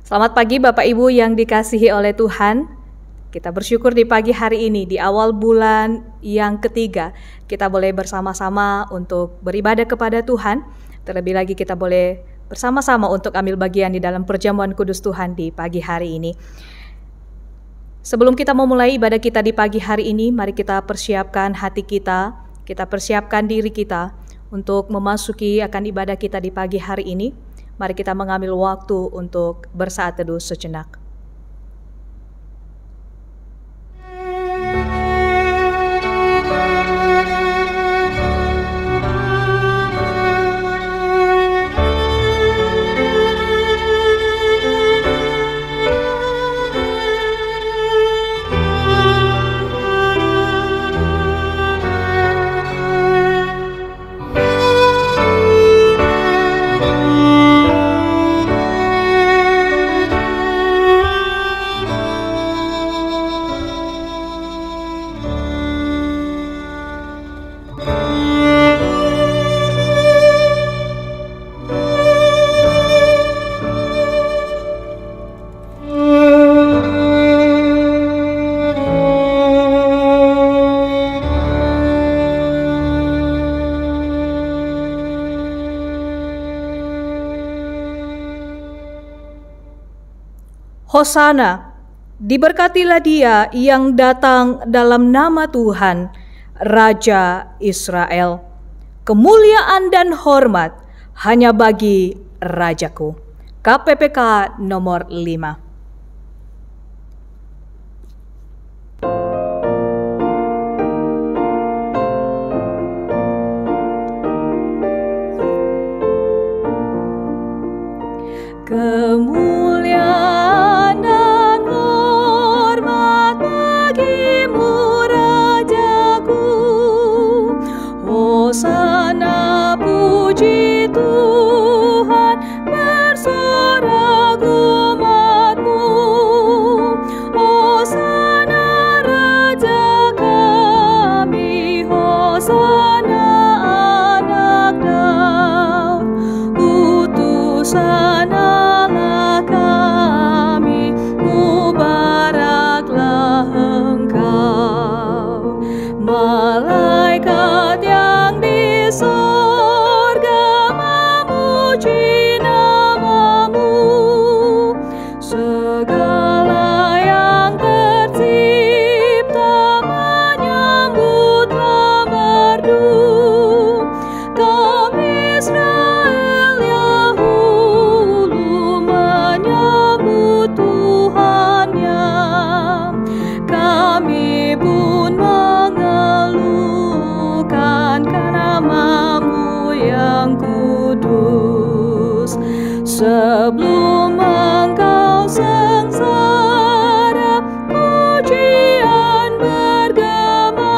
Selamat pagi Bapak Ibu yang dikasihi oleh Tuhan. Kita bersyukur di pagi hari ini, di awal bulan yang ketiga, kita boleh bersama-sama untuk beribadah kepada Tuhan. Terlebih lagi kita boleh bersama-sama untuk ambil bagian di dalam perjamuan kudus Tuhan di pagi hari ini. Sebelum kita memulai ibadah kita di pagi hari ini, mari kita persiapkan hati kita persiapkan diri kita untuk memasuki akan ibadah kita di pagi hari ini. Mari kita mengambil waktu untuk bersaat teduh sejenak. Hosana, diberkatilah Dia yang datang dalam nama Tuhan, Raja Israel. Kemuliaan dan hormat hanya bagi Rajaku. KPPK nomor 5. Kemuliaan dan hormat bagimu, Rajaku. Hosana, puji Tuhan, bersorak umat-Mu. Hosana, Raja kami, Hosana, anak Daud. Utusan malaikat yang di sorga memuji nama-Mu. Segala yang tercipta menyambutlah merdu. Kami Israel Yahulu menyambut Tuhannya. Kami pun nama-Mu yang kudus. Sebelum Engkau sengsara, pujian bergema.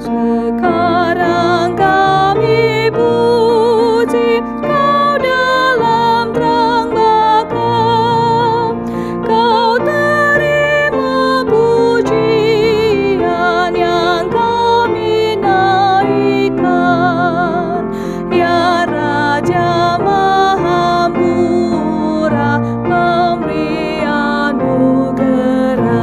Sekarang kami puji Kau dalam terang baka. Kau terima pujian yang kami naikkan. Ya Raja Maha Murah, pemberi anugerah.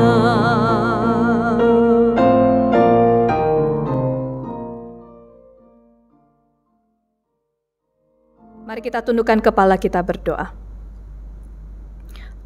Mari kita tundukkan kepala, kita berdoa.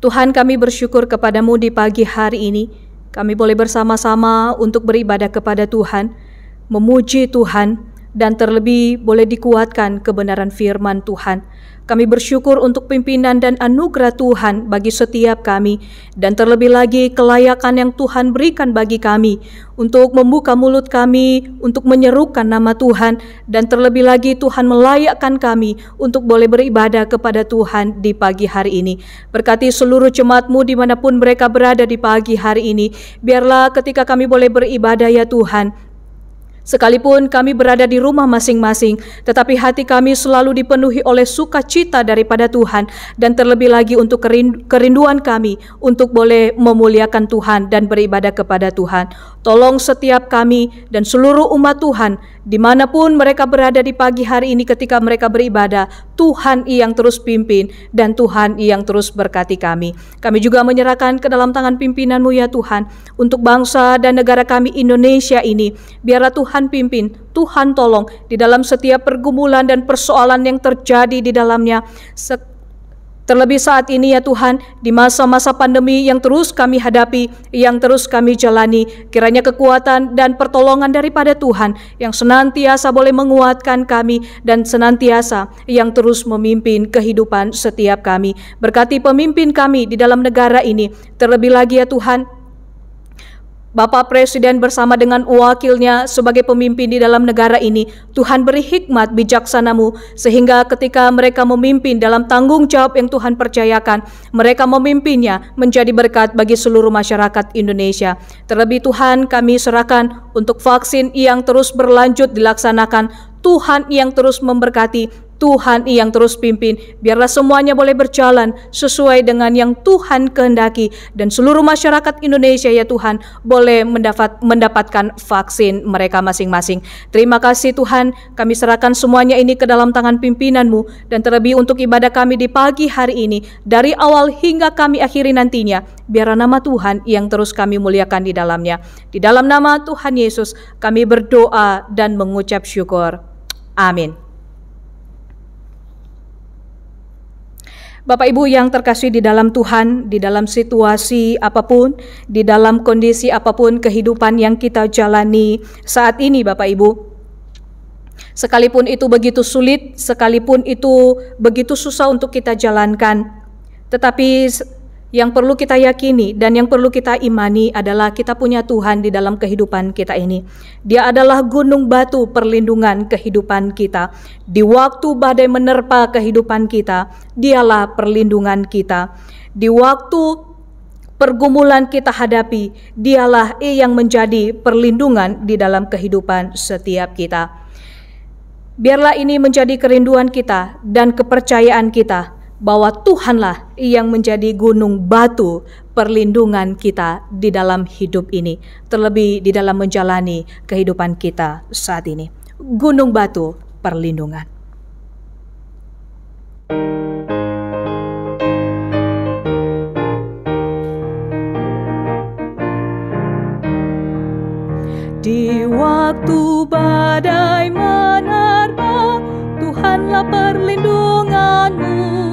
Tuhan, kami bersyukur kepada-Mu di pagi hari ini. Kami boleh bersama-sama untuk beribadah kepada Tuhan, memuji Tuhan, dan terlebih boleh dikuatkan kebenaran firman Tuhan. Kami bersyukur untuk pimpinan dan anugerah Tuhan bagi setiap kami, dan terlebih lagi kelayakan yang Tuhan berikan bagi kami untuk membuka mulut kami, untuk menyerukan nama Tuhan, dan terlebih lagi Tuhan melayakkan kami untuk boleh beribadah kepada Tuhan di pagi hari ini. Berkati seluruh jemaat-Mu dimanapun mereka berada di pagi hari ini. Biarlah ketika kami boleh beribadah ya Tuhan, sekalipun kami berada di rumah masing-masing, tetapi hati kami selalu dipenuhi oleh sukacita daripada Tuhan, dan terlebih lagi untuk kerinduan kami untuk boleh memuliakan Tuhan dan beribadah kepada Tuhan. Tolong setiap kami dan seluruh umat Tuhan, dimanapun mereka berada di pagi hari ini ketika mereka beribadah, Tuhan yang terus pimpin dan Tuhan yang terus berkati kami. Kami juga menyerahkan ke dalam tangan pimpinan-Mu ya Tuhan, untuk bangsa dan negara kami Indonesia ini. Biarlah Tuhan pimpin, Tuhan tolong di dalam setiap pergumulan dan persoalan yang terjadi di dalamnya. Terlebih saat ini ya Tuhan, di masa-masa pandemi yang terus kami hadapi, yang terus kami jalani, kiranya kekuatan dan pertolongan daripada Tuhan yang senantiasa boleh menguatkan kami dan senantiasa yang terus memimpin kehidupan setiap kami. Berkati pemimpin kami di dalam negara ini, terlebih lagi ya Tuhan, Bapak Presiden bersama dengan wakilnya sebagai pemimpin di dalam negara ini. Tuhan beri hikmat bijaksana-Mu sehingga ketika mereka memimpin dalam tanggung jawab yang Tuhan percayakan, mereka memimpinnya menjadi berkat bagi seluruh masyarakat Indonesia. Terlebih Tuhan, kami serahkan untuk vaksin yang terus berlanjut dilaksanakan. Tuhan yang terus memberkati, Tuhan yang terus pimpin, biarlah semuanya boleh berjalan sesuai dengan yang Tuhan kehendaki, dan seluruh masyarakat Indonesia ya Tuhan boleh mendapatkan vaksin mereka masing-masing. Terima kasih Tuhan, kami serahkan semuanya ini ke dalam tangan pimpinan-Mu, dan terlebih untuk ibadah kami di pagi hari ini, dari awal hingga kami akhiri nantinya, biarlah nama Tuhan yang terus kami muliakan di dalamnya. Di dalam nama Tuhan Yesus kami berdoa dan mengucap syukur. Amin. Bapak Ibu yang terkasih di dalam Tuhan, di dalam situasi apapun, di dalam kondisi apapun kehidupan yang kita jalani saat ini Bapak Ibu, sekalipun itu begitu sulit, sekalipun itu begitu susah untuk kita jalankan, tetapi yang perlu kita yakini dan yang perlu kita imani adalah kita punya Tuhan di dalam kehidupan kita ini. Dia adalah gunung batu perlindungan kehidupan kita. Di waktu badai menerpa kehidupan kita, Dialah perlindungan kita. Di waktu pergumulan kita hadapi, Dialah yang menjadi perlindungan di dalam kehidupan setiap kita. Biarlah ini menjadi kerinduan kita dan kepercayaan kita, bahwa Tuhanlah yang menjadi gunung batu perlindungan kita di dalam hidup ini, terlebih di dalam menjalani kehidupan kita saat ini. Gunung batu perlindungan. Di waktu badai menerpa, Tuhanlah perlindunganmu.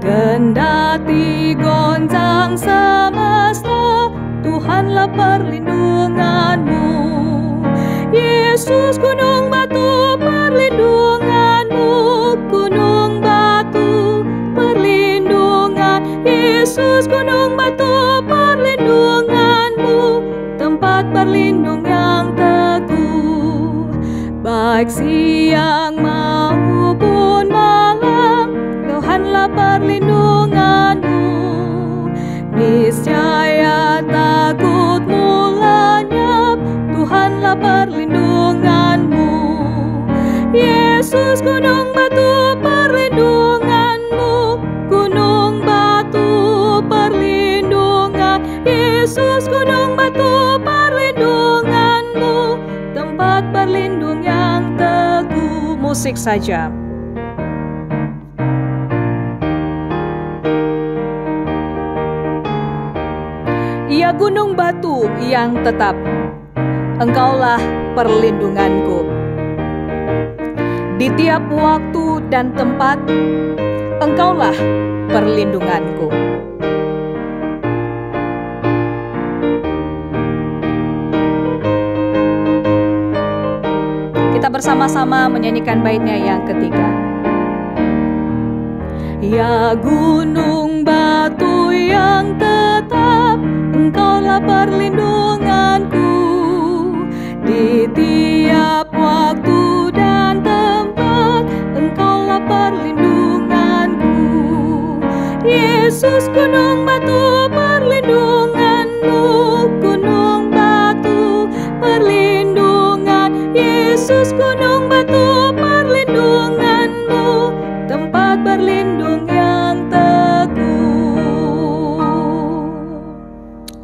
Kendati goncang semesta, Tuhanlah perlindunganmu. Yesus gunung batu perlindunganmu, gunung batu perlindungan. Yesus gunung batu perlindunganmu, tempat berlindung yang teguh. Baik siang maupun malam, Tuhanlah perlindunganmu. Niscaya takutmu lenyap, Tuhanlah perlindunganmu. Yesus gunung batu perlindunganmu, gunung batu perlindungan. Yesus gunung batu perlindunganmu, tempat berlindung yang teguh. Musik saja. Ya gunung batu yang tetap, Engkaulah perlindunganku. Di tiap waktu dan tempat, Engkaulah perlindunganku. Kita bersama-sama menyanyikan baitnya yang ketiga. Ya gunung batu yang tetap, Engkaulah perlindunganku. Di tiap waktu dan tempat, Engkaulah perlindunganku. Yesus gunung batu perlindunganmu, gunung batu perlindungan. Yesus gunung batu perlindunganmu, tempat berlindung yang teguh.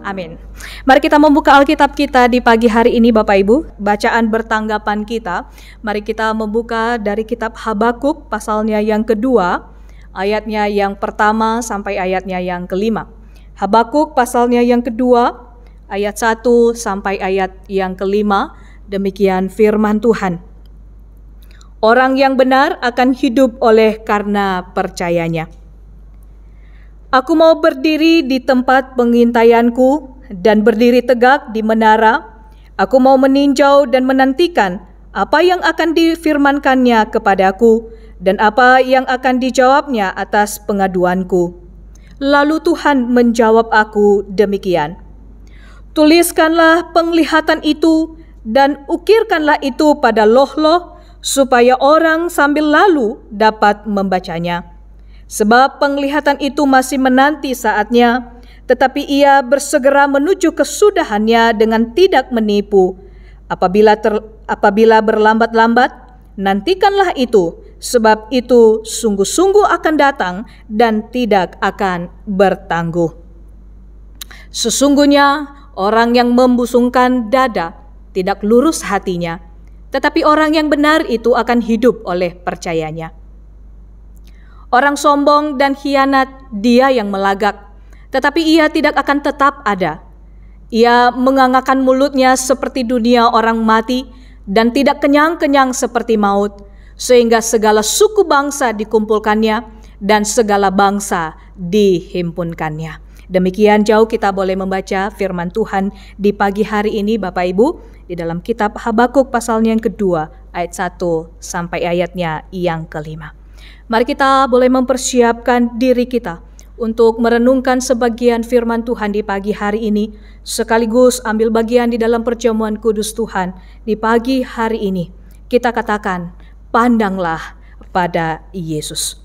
Amin. Mari kita membuka Alkitab kita di pagi hari ini Bapak Ibu. Bacaan bertanggapan kita, mari kita membuka dari kitab Habakuk pasalnya yang kedua, ayatnya yang pertama sampai ayatnya yang kelima. Habakuk pasalnya yang kedua, ayat 1 sampai ayat yang kelima. Demikian firman Tuhan. Orang yang benar akan hidup oleh karena percayanya. Aku mau berdiri di tempat pengintaianku dan berdiri tegak di menara. Aku mau meninjau dan menantikan apa yang akan difirmankannya kepadaku dan apa yang akan dijawabnya atas pengaduanku. Lalu Tuhan menjawab aku demikian. Tuliskanlah penglihatan itu dan ukirkanlah itu pada loh-loh supaya orang sambil lalu dapat membacanya. Sebab penglihatan itu masih menanti saatnya, tetapi ia bersegera menuju kesudahannya dengan tidak menipu. Apabila berlambat-lambat, nantikanlah itu, sebab itu sungguh-sungguh akan datang dan tidak akan bertangguh. Sesungguhnya orang yang membusungkan dada tidak lurus hatinya, tetapi orang yang benar itu akan hidup oleh percayanya. Orang sombong dan khianat dia yang melagak, tetapi ia tidak akan tetap ada. Ia mengangakkan mulutnya seperti dunia orang mati dan tidak kenyang-kenyang seperti maut, sehingga segala suku bangsa dikumpulkannya dan segala bangsa dihimpunkannya. Demikian jauh kita boleh membaca firman Tuhan di pagi hari ini Bapak Ibu di dalam kitab Habakuk pasalnya yang kedua ayat 1 sampai ayatnya yang kelima. Mari kita boleh mempersiapkan diri kita untuk merenungkan sebagian firman Tuhan di pagi hari ini, sekaligus ambil bagian di dalam perjamuan kudus Tuhan di pagi hari ini. Kita katakan, pandanglah pada Yesus.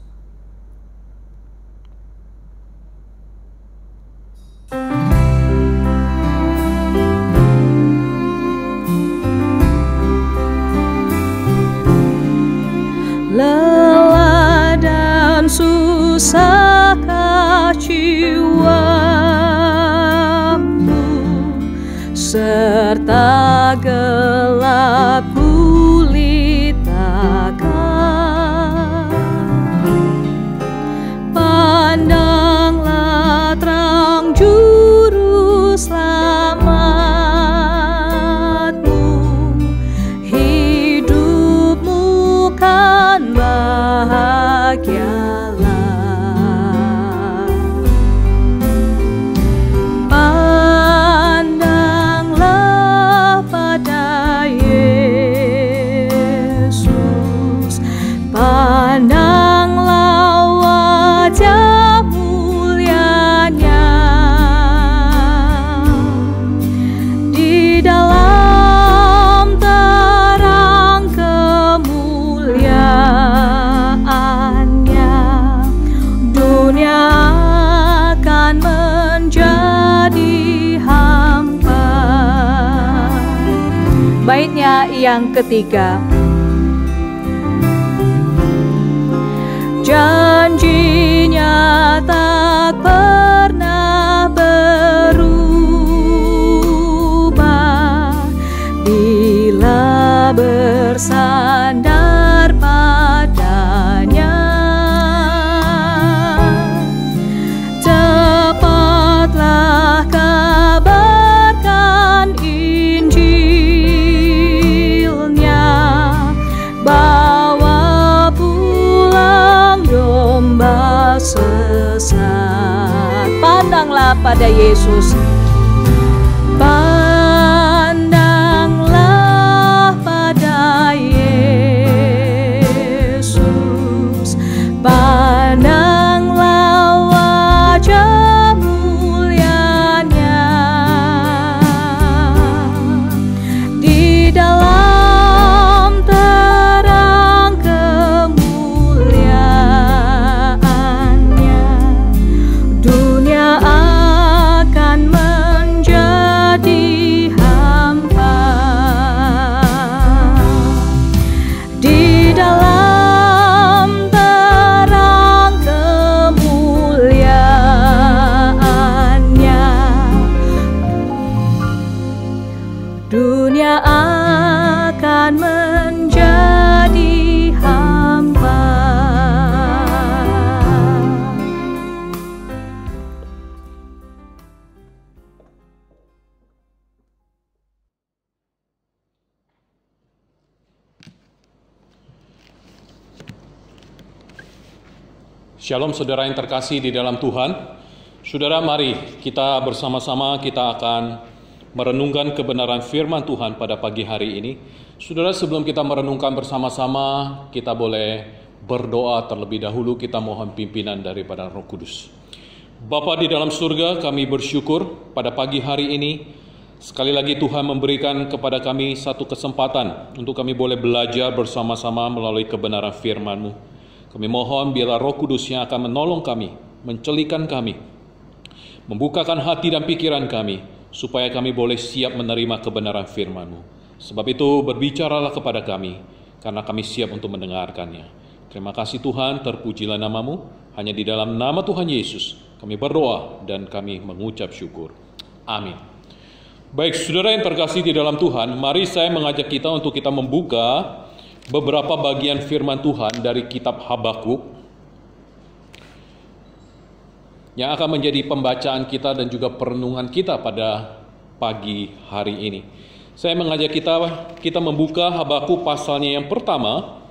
Lelah dan susah jiwamu, serta gelap gulitakan. Pandanglah terang juru selamatmu, hidupmu kan bahagialah. Pandanglah pada Yesus, pandanglah wajah mulianya. Di dalam terang kemuliaannya, dunia akan menjadi hampa. Baitnya yang ketiga. Janjinya tak pernah berubah bila bersandar padanya. Tepatlah kabarkan Injilnya, bawa pulang domba sesat. Pandanglah pada Yesus. Pandanglah pada Yesus, pandanglah wajah mulianya. Di dalam terang kemuliaannya, dunia akan Shalom saudara yang terkasih di dalam Tuhan. Saudara, mari kita bersama-sama kita akan merenungkan kebenaran firman Tuhan pada pagi hari ini. Saudara, sebelum kita merenungkan bersama-sama, kita boleh berdoa terlebih dahulu. Kita mohon pimpinan daripada Roh Kudus. Bapa di dalam surga, kami bersyukur pada pagi hari ini. Sekali lagi Tuhan memberikan kepada kami satu kesempatan untuk kami boleh belajar bersama-sama melalui kebenaran firman-Mu. Kami mohon biarlah Roh Kudus yang akan menolong kami, mencelikan kami, membukakan hati dan pikiran kami, supaya kami boleh siap menerima kebenaran firman-Mu. Sebab itu berbicaralah kepada kami, karena kami siap untuk mendengarkannya. Terima kasih Tuhan, terpujilah nama-Mu. Hanya di dalam nama Tuhan Yesus kami berdoa dan kami mengucap syukur. Amin. Baik, saudara yang terkasih di dalam Tuhan, mari saya mengajak kita untuk kita membuka beberapa bagian firman Tuhan dari kitab Habakuk yang akan menjadi pembacaan kita dan juga perenungan kita pada pagi hari ini. Saya mengajak kita membuka Habakuk pasalnya yang pertama.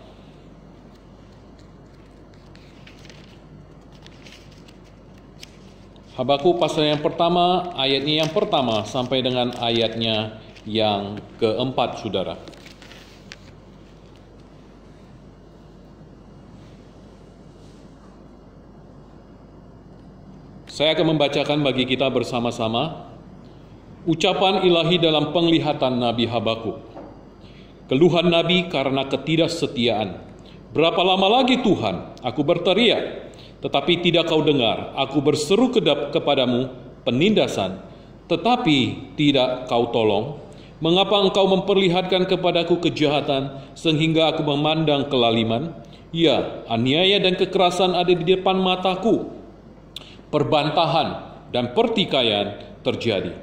Habakuk pasal yang pertama, ayatnya yang pertama sampai dengan ayatnya yang keempat, saudara. Saya akan membacakan bagi kita bersama-sama ucapan ilahi dalam penglihatan Nabi Habakuk. Keluhan Nabi karena ketidaksetiaan. Berapa lama lagi Tuhan, aku berteriak, tetapi tidak kau dengar. Aku berseru kepadamu penindasan, tetapi tidak kau tolong. Mengapa engkau memperlihatkan kepadaku kejahatan, sehingga aku memandang kelaliman? Ya, aniaya dan kekerasan ada di depan mataku. Perbantahan dan pertikaian terjadi.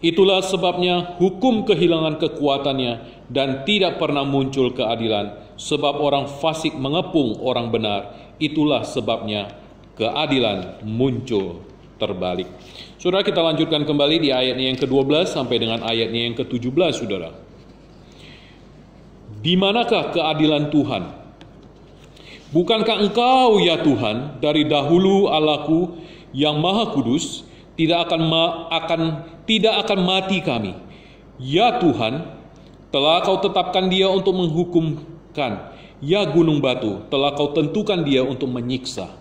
Itulah sebabnya hukum kehilangan kekuatannya dan tidak pernah muncul keadilan. Sebab orang fasik mengepung orang benar. Itulah sebabnya keadilan muncul terbalik. Saudara, kita lanjutkan kembali di ayatnya yang ke-12 sampai dengan ayatnya yang ke-17, saudara. Di manakah keadilan Tuhan? Bukankah engkau ya Tuhan dari dahulu Allahku yang Maha Kudus, tidak akan mati kami. Ya Tuhan, telah kau tetapkan dia untuk menghukumkan. Ya gunung batu, telah kau tentukan dia untuk menyiksa.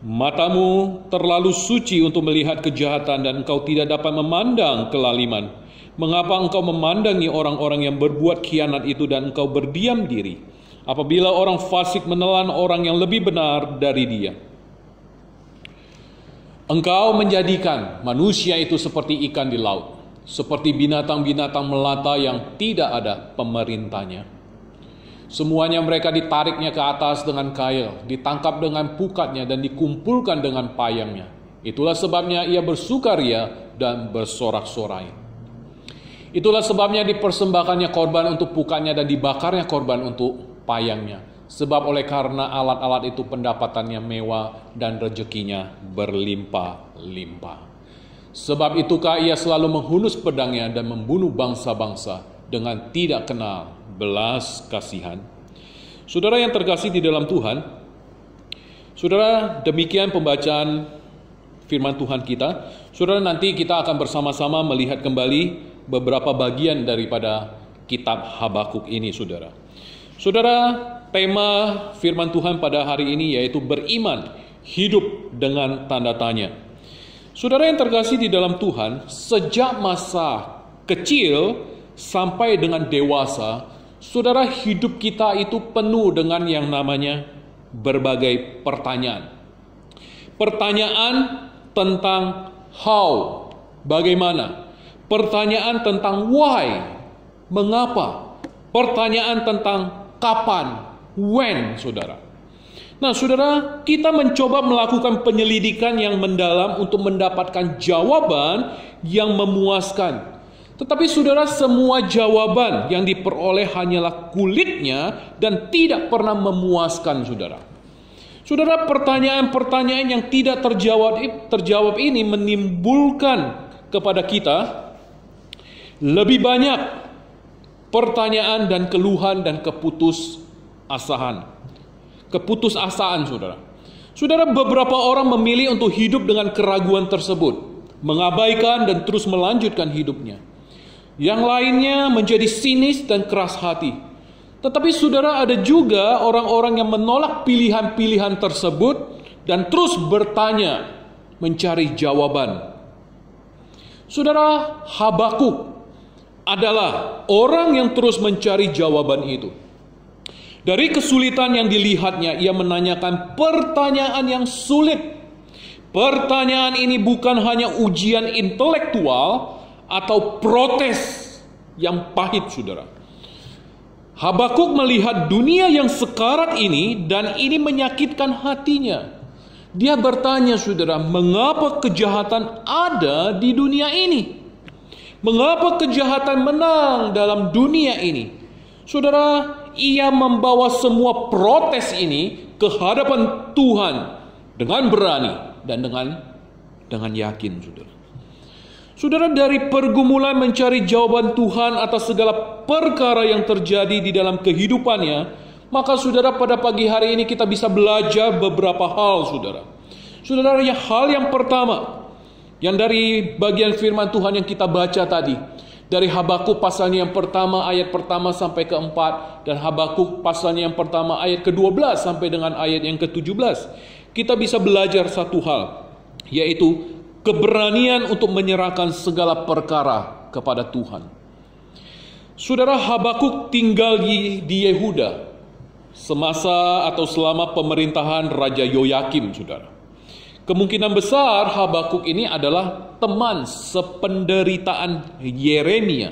Matamu terlalu suci untuk melihat kejahatan dan engkau tidak dapat memandang kelaliman. Mengapa engkau memandangi orang-orang yang berbuat khianat itu dan engkau berdiam diri apabila orang fasik menelan orang yang lebih benar dari dia? Engkau menjadikan manusia itu seperti ikan di laut, seperti binatang-binatang melata yang tidak ada pemerintahnya. Semuanya mereka ditariknya ke atas dengan kail, ditangkap dengan pukatnya dan dikumpulkan dengan payangnya. Itulah sebabnya ia bersukaria dan bersorak-sorai. Itulah sebabnya dipersembahkannya korban untuk pukatnya dan dibakarnya korban untuk payangnya. Sebab oleh karena alat-alat itu pendapatannya mewah dan rezekinya berlimpah-limpah. Sebab itukah ia selalu menghunus pedangnya dan membunuh bangsa-bangsa dengan tidak kenal belas kasihan. Saudara yang terkasih di dalam Tuhan, saudara, demikian pembacaan firman Tuhan kita. Saudara, nanti kita akan bersama-sama melihat kembali beberapa bagian daripada kitab Habakuk ini, saudara. Saudara, tema firman Tuhan pada hari ini yaitu beriman, hidup dengan tanda tanya. Saudara yang terkasih di dalam Tuhan, sejak masa kecil sampai dengan dewasa, saudara, hidup kita itu penuh dengan yang namanya berbagai pertanyaan. Pertanyaan tentang how, bagaimana. Pertanyaan tentang why, mengapa. Pertanyaan tentang kapan, when, saudara. Nah, saudara, kita mencoba melakukan penyelidikan yang mendalam untuk mendapatkan jawaban yang memuaskan. Tetapi saudara, semua jawaban yang diperoleh hanyalah kulitnya dan tidak pernah memuaskan, saudara. Saudara, pertanyaan-pertanyaan yang tidak terjawab ini menimbulkan kepada kita lebih banyak pertanyaan dan keluhan dan keputusasaan, saudara. Saudara, beberapa orang memilih untuk hidup dengan keraguan tersebut, mengabaikan dan terus melanjutkan hidupnya. Yang lainnya menjadi sinis dan keras hati. Tetapi saudara, ada juga orang-orang yang menolak pilihan-pilihan tersebut dan terus bertanya, mencari jawaban. Saudara, Habakuk adalah orang yang terus mencari jawaban itu. Dari kesulitan yang dilihatnya, ia menanyakan pertanyaan yang sulit. Pertanyaan ini bukan hanya ujian intelektual atau protes yang pahit, saudara. Habakuk melihat dunia yang sekarat ini dan ini menyakitkan hatinya. Dia bertanya, saudara, mengapa kejahatan ada di dunia ini? Mengapa kejahatan menang dalam dunia ini? Saudara, ia membawa semua protes ini ke hadapan Tuhan dengan berani dan dengan yakin, saudara. Saudara, dari pergumulan mencari jawaban Tuhan atas segala perkara yang terjadi di dalam kehidupannya, maka saudara, pada pagi hari ini kita bisa belajar beberapa hal, saudara. Saudara, hal yang pertama, yang dari bagian firman Tuhan yang kita baca tadi, dari Habakuk pasalnya yang pertama, ayat pertama sampai ke-4, dan Habakuk pasalnya yang pertama, ayat ke-12 sampai dengan ayat yang ke-17. Kita bisa belajar satu hal, yaitu keberanian untuk menyerahkan segala perkara kepada Tuhan. Saudara, Habakuk tinggal di Yehuda semasa atau selama pemerintahan Raja Yoyakim, saudara. Kemungkinan besar Habakuk ini adalah teman sependeritaan Yeremia.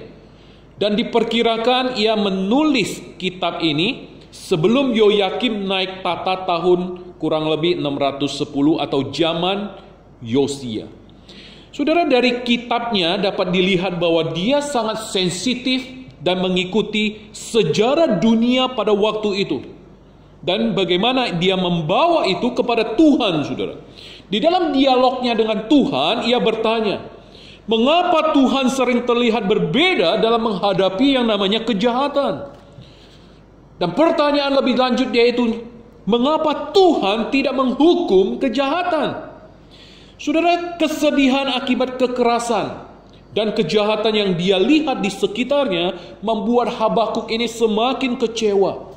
Dan diperkirakan ia menulis kitab ini sebelum Yoyakim naik tahta tahun kurang lebih 610 atau zaman Yosia. Saudara, dari kitabnya dapat dilihat bahwa dia sangat sensitif dan mengikuti sejarah dunia pada waktu itu. Dan bagaimana dia membawa itu kepada Tuhan, saudara. Di dalam dialognya dengan Tuhan, ia bertanya, mengapa Tuhan sering terlihat berbeda dalam menghadapi yang namanya kejahatan? Dan pertanyaan lebih lanjut yaitu, mengapa Tuhan tidak menghukum kejahatan? Saudara, kesedihan akibat kekerasan dan kejahatan yang dia lihat di sekitarnya membuat Habakuk ini semakin kecewa.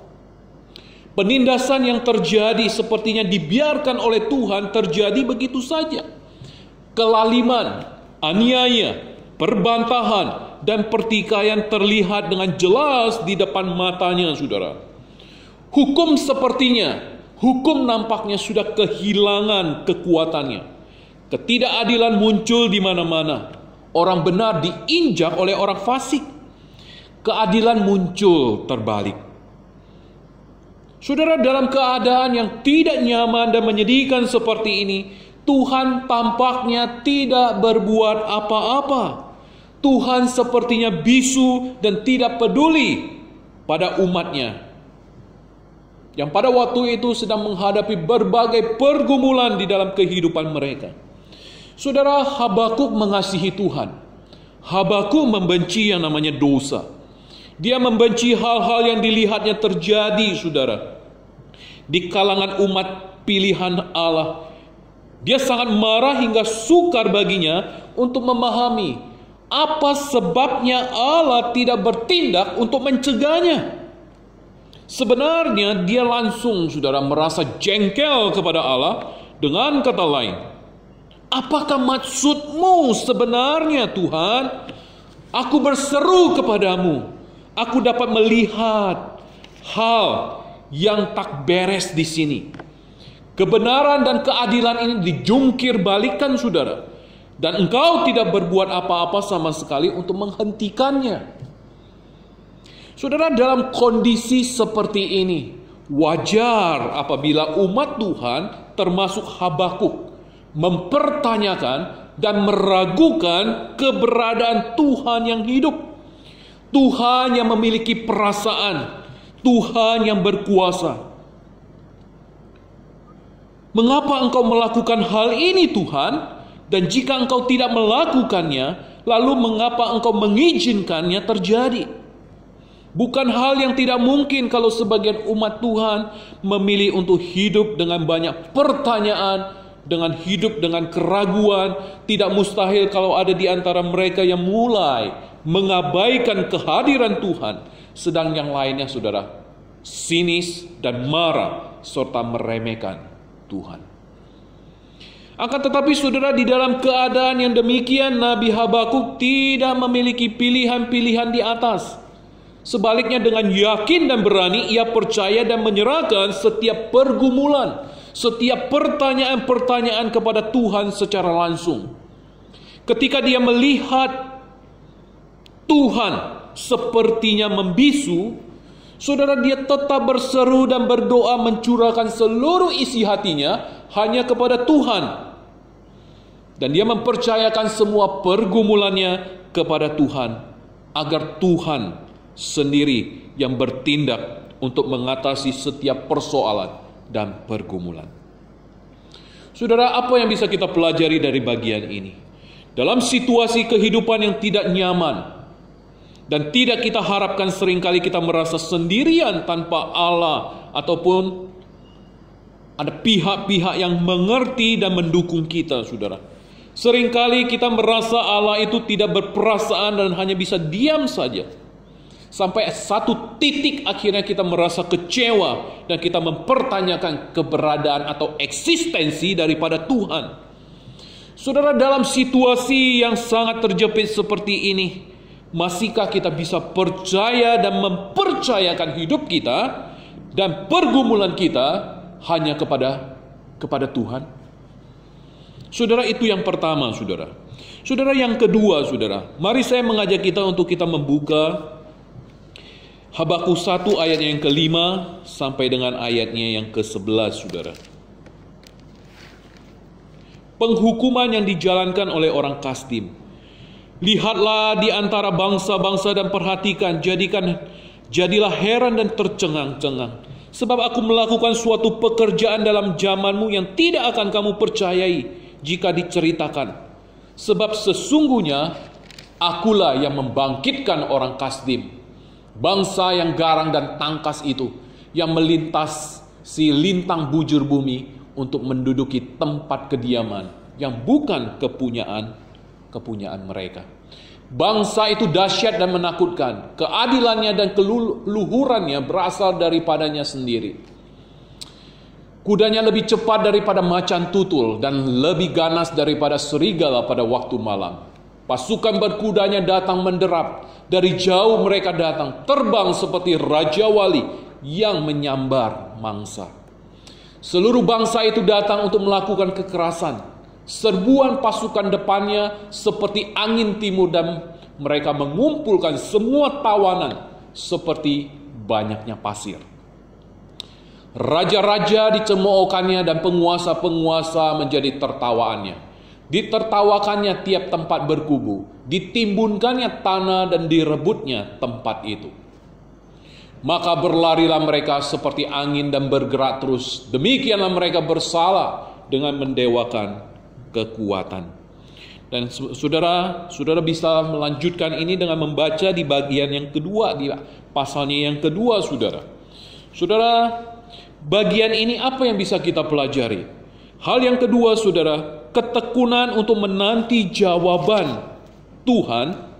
Penindasan yang terjadi sepertinya dibiarkan oleh Tuhan terjadi begitu saja. Kelaliman, aniaya, perbantahan, dan pertikaian terlihat dengan jelas di depan matanya, saudara. Hukum nampaknya sudah kehilangan kekuatannya. Ketidakadilan muncul di mana-mana. Orang benar diinjak oleh orang fasik. Keadilan muncul terbalik. Saudara, dalam keadaan yang tidak nyaman dan menyedihkan seperti ini, Tuhan tampaknya tidak berbuat apa-apa. Tuhan sepertinya bisu dan tidak peduli pada umatnya, yang pada waktu itu sedang menghadapi berbagai pergumulan di dalam kehidupan mereka. Saudara, Habakuk mengasihi Tuhan. Habakuk membenci yang namanya dosa. Dia membenci hal-hal yang dilihatnya terjadi, saudara, di kalangan umat pilihan Allah. Dia sangat marah hingga sukar baginya untuk memahami apa sebabnya Allah tidak bertindak untuk mencegahnya. Sebenarnya dia langsung, saudara, merasa jengkel kepada Allah dengan kata lain, apakah maksudmu sebenarnya, Tuhan? Aku berseru kepadamu. Aku dapat melihat hal yang tak beres di sini. Kebenaran dan keadilan ini dijungkir balikan, saudara. Dan engkau tidak berbuat apa-apa sama sekali untuk menghentikannya. Saudara, dalam kondisi seperti ini, wajar apabila umat Tuhan, termasuk Habakuk, mempertanyakan dan meragukan keberadaan Tuhan yang hidup. Tuhan yang memiliki perasaan, Tuhan yang berkuasa. Mengapa engkau melakukan hal ini, Tuhan? Dan jika engkau tidak melakukannya, lalu mengapa engkau mengizinkannya terjadi? Bukan hal yang tidak mungkin kalau sebagian umat Tuhan memilih untuk hidup dengan banyak pertanyaan, dengan hidup dengan keraguan. Tidak mustahil kalau ada di antara mereka yang mulai mengabaikan kehadiran Tuhan, sedang yang lainnya, saudara, sinis dan marah serta meremehkan Tuhan. Akan tetapi saudara, di dalam keadaan yang demikian, Nabi Habakuk tidak memiliki pilihan-pilihan di atas. Sebaliknya, dengan yakin dan berani ia percaya dan menyerahkan setiap pergumulan, setiap pertanyaan-pertanyaan kepada Tuhan secara langsung. Ketika dia melihat Tuhan sepertinya membisu, saudara, dia tetap berseru dan berdoa mencurahkan seluruh isi hatinya hanya kepada Tuhan. Dan dia mempercayakan semua pergumulannya kepada Tuhan, agar Tuhan sendiri yang bertindak untuk mengatasi setiap persoalan dan pergumulan. Saudara, apa yang bisa kita pelajari dari bagian ini? Dalam situasi kehidupan yang tidak nyaman dan tidak kita harapkan, seringkali kita merasa sendirian tanpa Allah, ataupun ada pihak-pihak yang mengerti dan mendukung kita, saudara. Seringkali kita merasa Allah itu tidak berperasaan dan hanya bisa diam saja. Sampai satu titik akhirnya kita merasa kecewa dan kita mempertanyakan keberadaan atau eksistensi daripada Tuhan. Saudara, dalam situasi yang sangat terjepit seperti ini, masihkah kita bisa percaya dan mempercayakan hidup kita dan pergumulan kita hanya kepada Tuhan? Saudara, itu yang pertama, saudara. Saudara, yang kedua, saudara, mari saya mengajak kita untuk kita membuka Habakuk 1 ayatnya yang ke-5 sampai dengan ayatnya yang ke-11, saudara. Penghukuman yang dijalankan oleh orang Kasdim. Lihatlah di antara bangsa-bangsa dan perhatikan, jadilah heran dan tercengang-cengang. Sebab aku melakukan suatu pekerjaan dalam zamanmu yang tidak akan kamu percayai jika diceritakan. Sebab sesungguhnya akulah yang membangkitkan orang Kasdim, bangsa yang garang dan tangkas itu, yang melintasi lintang bujur bumi untuk menduduki tempat kediaman yang bukan kepunyaan mereka. Bangsa itu dahsyat dan menakutkan. Keadilannya dan keluhurannya berasal daripadanya sendiri. Kudanya lebih cepat daripada macan tutul dan lebih ganas daripada serigala pada waktu malam. Pasukan berkudanya datang menderap. Dari jauh mereka datang, terbang seperti raja wali yang menyambar mangsa. Seluruh bangsa itu datang untuk melakukan kekerasan. Serbuan pasukan depannya seperti angin timur, dan mereka mengumpulkan semua tawanan seperti banyaknya pasir. Raja-raja dicemoohkannya dan penguasa-penguasa menjadi tertawaannya. Ditertawakannya tiap tempat berkubu, ditimbunkannya tanah dan direbutnya tempat itu. Maka berlarilah mereka seperti angin dan bergerak terus. Demikianlah mereka bersalah dengan mendewakan kekuatan. Dan saudara bisa melanjutkan ini dengan membaca di bagian yang kedua, di pasalnya yang kedua, saudara. Saudara, bagian ini apa yang bisa kita pelajari? Hal yang kedua, saudara, ketekunan untuk menanti jawaban Tuhan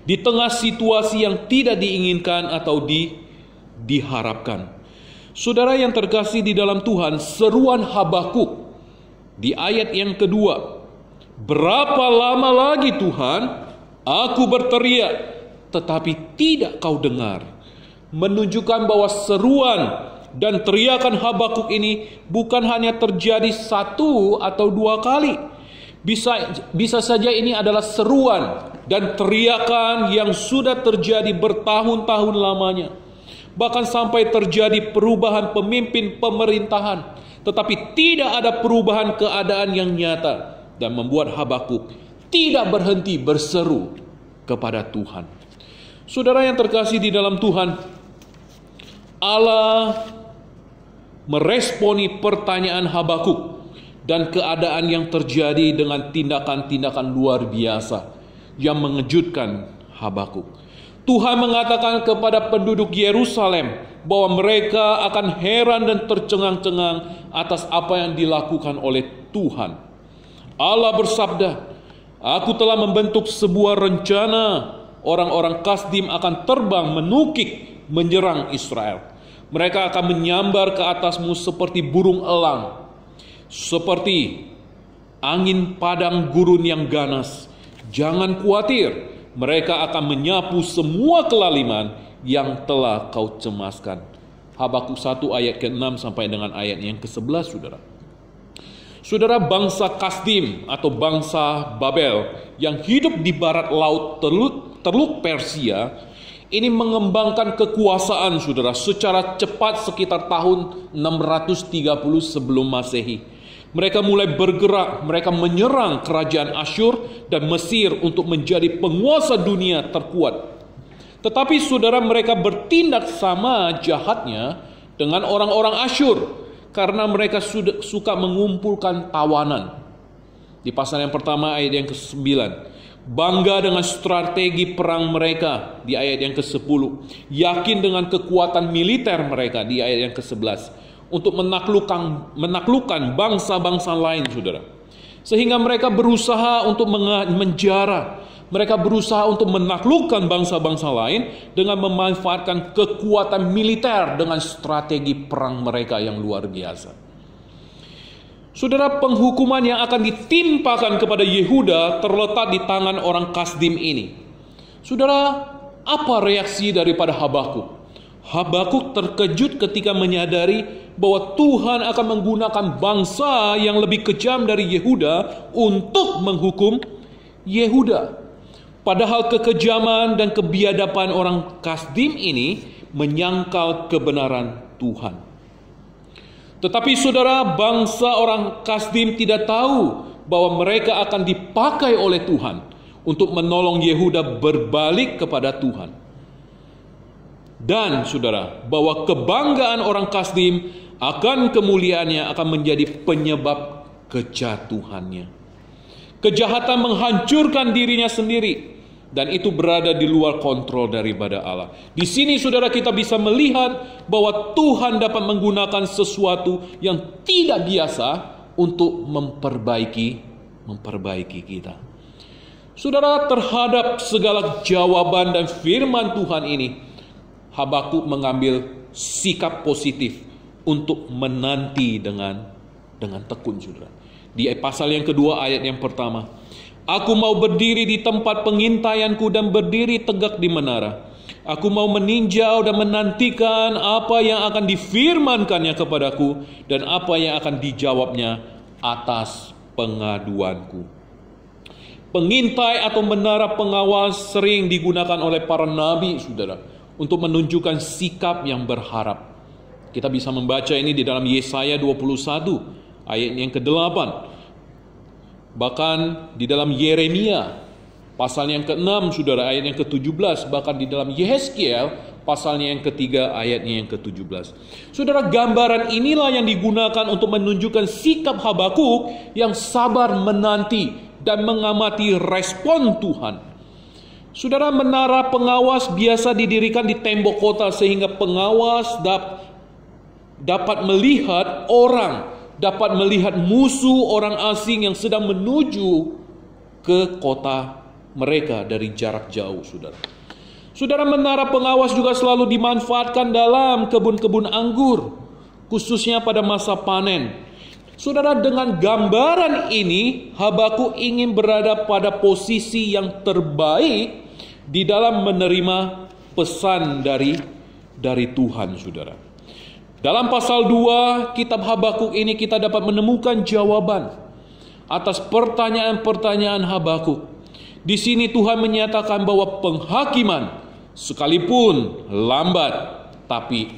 di tengah situasi yang tidak diinginkan atau diharapkan. Saudara yang terkasih di dalam Tuhan, seruan Habakuk di ayat yang kedua, berapa lama lagi Tuhan aku berteriak tetapi tidak kau dengar, menunjukkan bahwa seruan dan teriakan Habakuk ini bukan hanya terjadi satu atau dua kali. Bisa saja ini adalah seruan dan teriakan yang sudah terjadi bertahun-tahun lamanya. Bahkan sampai terjadi perubahan pemimpin pemerintahan. Tetapi tidak ada perubahan keadaan yang nyata, dan membuat Habakuk tidak berhenti berseru kepada Tuhan. Saudara yang terkasih di dalam Tuhan, Allah meresponi pertanyaan Habakuk dan keadaan yang terjadi dengan tindakan-tindakan luar biasa yang mengejutkan Habakuk. Tuhan mengatakan kepada penduduk Yerusalem bahwa mereka akan heran dan tercengang-cengang atas apa yang dilakukan oleh Tuhan. Allah bersabda, "Aku telah membentuk sebuah rencana. Orang-orang Kasdim akan terbang menukik menyerang Israel. Mereka akan menyambar ke atasmu seperti burung elang, seperti angin padang gurun yang ganas. Jangan khawatir, mereka akan menyapu semua kelaliman yang telah kau cemaskan." Habakuk 1 ayat ke-6 sampai dengan ayat yang ke-11, saudara. Saudara, bangsa Kasdim atau bangsa Babel yang hidup di barat laut Teluk Persia ini mengembangkan kekuasaan, saudara, secara cepat sekitar tahun 630 sebelum Masehi. Mereka mulai bergerak, mereka menyerang kerajaan Asyur dan Mesir untuk menjadi penguasa dunia terkuat. Tetapi saudara, mereka bertindak sama jahatnya dengan orang-orang Asyur karena mereka suka mengumpulkan tawanan. Di pasal yang pertama ayat yang ke-9, bangga dengan strategi perang mereka di ayat yang ke-10, yakin dengan kekuatan militer mereka di ayat yang ke-11 untuk menaklukkan bangsa-bangsa lain, saudara. Sehingga mereka berusaha untuk menjara, mereka berusaha untuk menaklukkan bangsa-bangsa lain dengan memanfaatkan kekuatan militer dengan strategi perang mereka yang luar biasa. Saudara, penghukuman yang akan ditimpakan kepada Yehuda terletak di tangan orang Kasdim ini. Saudara, apa reaksi daripada Habakuk? Habakuk terkejut ketika menyadari bahwa Tuhan akan menggunakan bangsa yang lebih kejam dari Yehuda untuk menghukum Yehuda. Padahal kekejaman dan kebiadaban orang Kasdim ini menyangkal kebenaran Tuhan. Tetapi saudara, bangsa orang Kasdim tidak tahu bahwa mereka akan dipakai oleh Tuhan untuk menolong Yehuda berbalik kepada Tuhan. Dan saudara, bahwa kebanggaan orang Kasdim akan kemuliaannya akan menjadi penyebab kejatuhannya. Kejahatan menghancurkan dirinya sendiri, dan itu berada di luar kontrol daripada Allah. Di sini saudara, kita bisa melihat bahwa Tuhan dapat menggunakan sesuatu yang tidak biasa untuk memperbaiki kita. Saudara, terhadap segala jawaban dan firman Tuhan ini, Habakuk mengambil sikap positif untuk menanti dengan tekun, saudara. Di pasal yang kedua ayat yang pertama, "Aku mau berdiri di tempat pengintaianku dan berdiri tegak di menara. Aku mau meninjau dan menantikan apa yang akan difirmankannya kepadaku dan apa yang akan dijawabnya atas pengaduanku." Pengintai atau menara pengawas sering digunakan oleh para nabi, saudara, untuk menunjukkan sikap yang berharap. Kita bisa membaca ini di dalam Yesaya 21 ayat yang ke-8. Bahkan di dalam Yeremia pasal yang ke-6, saudara, ayat yang ke-17. Bahkan di dalam Yehezkiel pasalnya yang ke-3 ayatnya yang ke-17. Saudara, gambaran inilah yang digunakan untuk menunjukkan sikap Habakuk yang sabar menanti dan mengamati respon Tuhan. Saudara, menara pengawas biasa didirikan di tembok kota sehingga pengawas dapat melihat dapat melihat musuh orang asing yang sedang menuju ke kota mereka dari jarak jauh, saudara. Saudara, menara pengawas juga selalu dimanfaatkan dalam kebun-kebun anggur, khususnya pada masa panen. Saudara, dengan gambaran ini, Habakuk ingin berada pada posisi yang terbaik di dalam menerima pesan dari Tuhan, saudara. Dalam pasal 2 kitab Habakuk ini kita dapat menemukan jawaban atas pertanyaan-pertanyaan Habakuk. Di sini Tuhan menyatakan bahwa penghakiman sekalipun lambat tapi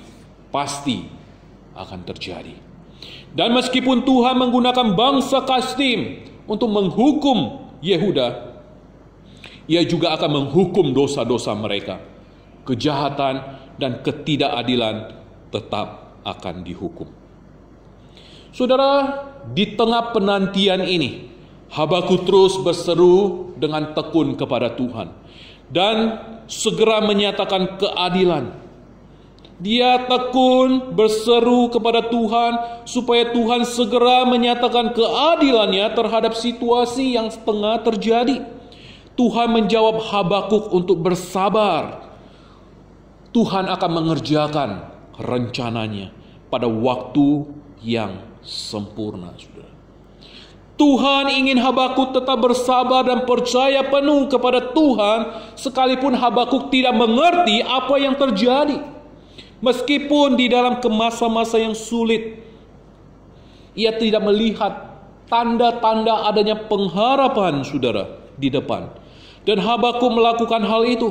pasti akan terjadi. Dan meskipun Tuhan menggunakan bangsa Kasdim untuk menghukum Yehuda, Ia juga akan menghukum dosa-dosa mereka. Kejahatan dan ketidakadilan tetap akan dihukum. Saudara, di tengah penantian ini, Habakuk terus berseru dengan tekun kepada Tuhan. dan segera menyatakan keadilan. Dia tekun berseru kepada Tuhan supaya Tuhan segera menyatakan keadilannya terhadap situasi yang tengah terjadi. Tuhan menjawab Habakuk untuk bersabar. Tuhan akan mengerjakan rencananya pada waktu yang sempurna, saudara. Tuhan ingin Habakuk tetap bersabar dan percaya penuh kepada Tuhan, sekalipun Habakuk tidak mengerti apa yang terjadi. Meskipun di dalam masa-masa yang sulit, ia tidak melihat tanda-tanda adanya pengharapan, saudara, di depan. Dan Habakuk melakukan hal itu.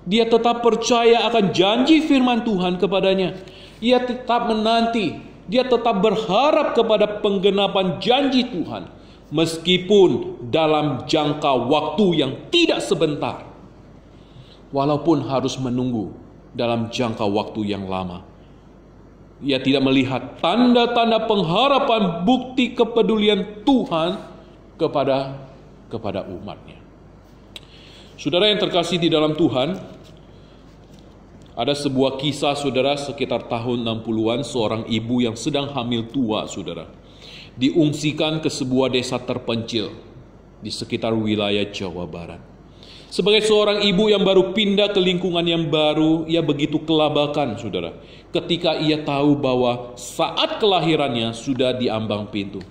Dia tetap percaya akan janji firman Tuhan kepadanya. Ia tetap menanti, dia tetap berharap kepada penggenapan janji Tuhan, meskipun dalam jangka waktu yang tidak sebentar, walaupun harus menunggu dalam jangka waktu yang lama. Ia tidak melihat tanda-tanda pengharapan, bukti kepedulian Tuhan kepada umatnya. Saudara yang terkasih di dalam Tuhan, ada sebuah kisah, saudara, sekitar tahun 60-an, seorang ibu yang sedang hamil tua, saudara, diungsikan ke sebuah desa terpencil di sekitar wilayah Jawa Barat. Sebagai seorang ibu yang baru pindah ke lingkungan yang baru, ia begitu kelabakan, saudara, ketika ia tahu bahwa saat kelahirannya sudah di ambang pintu.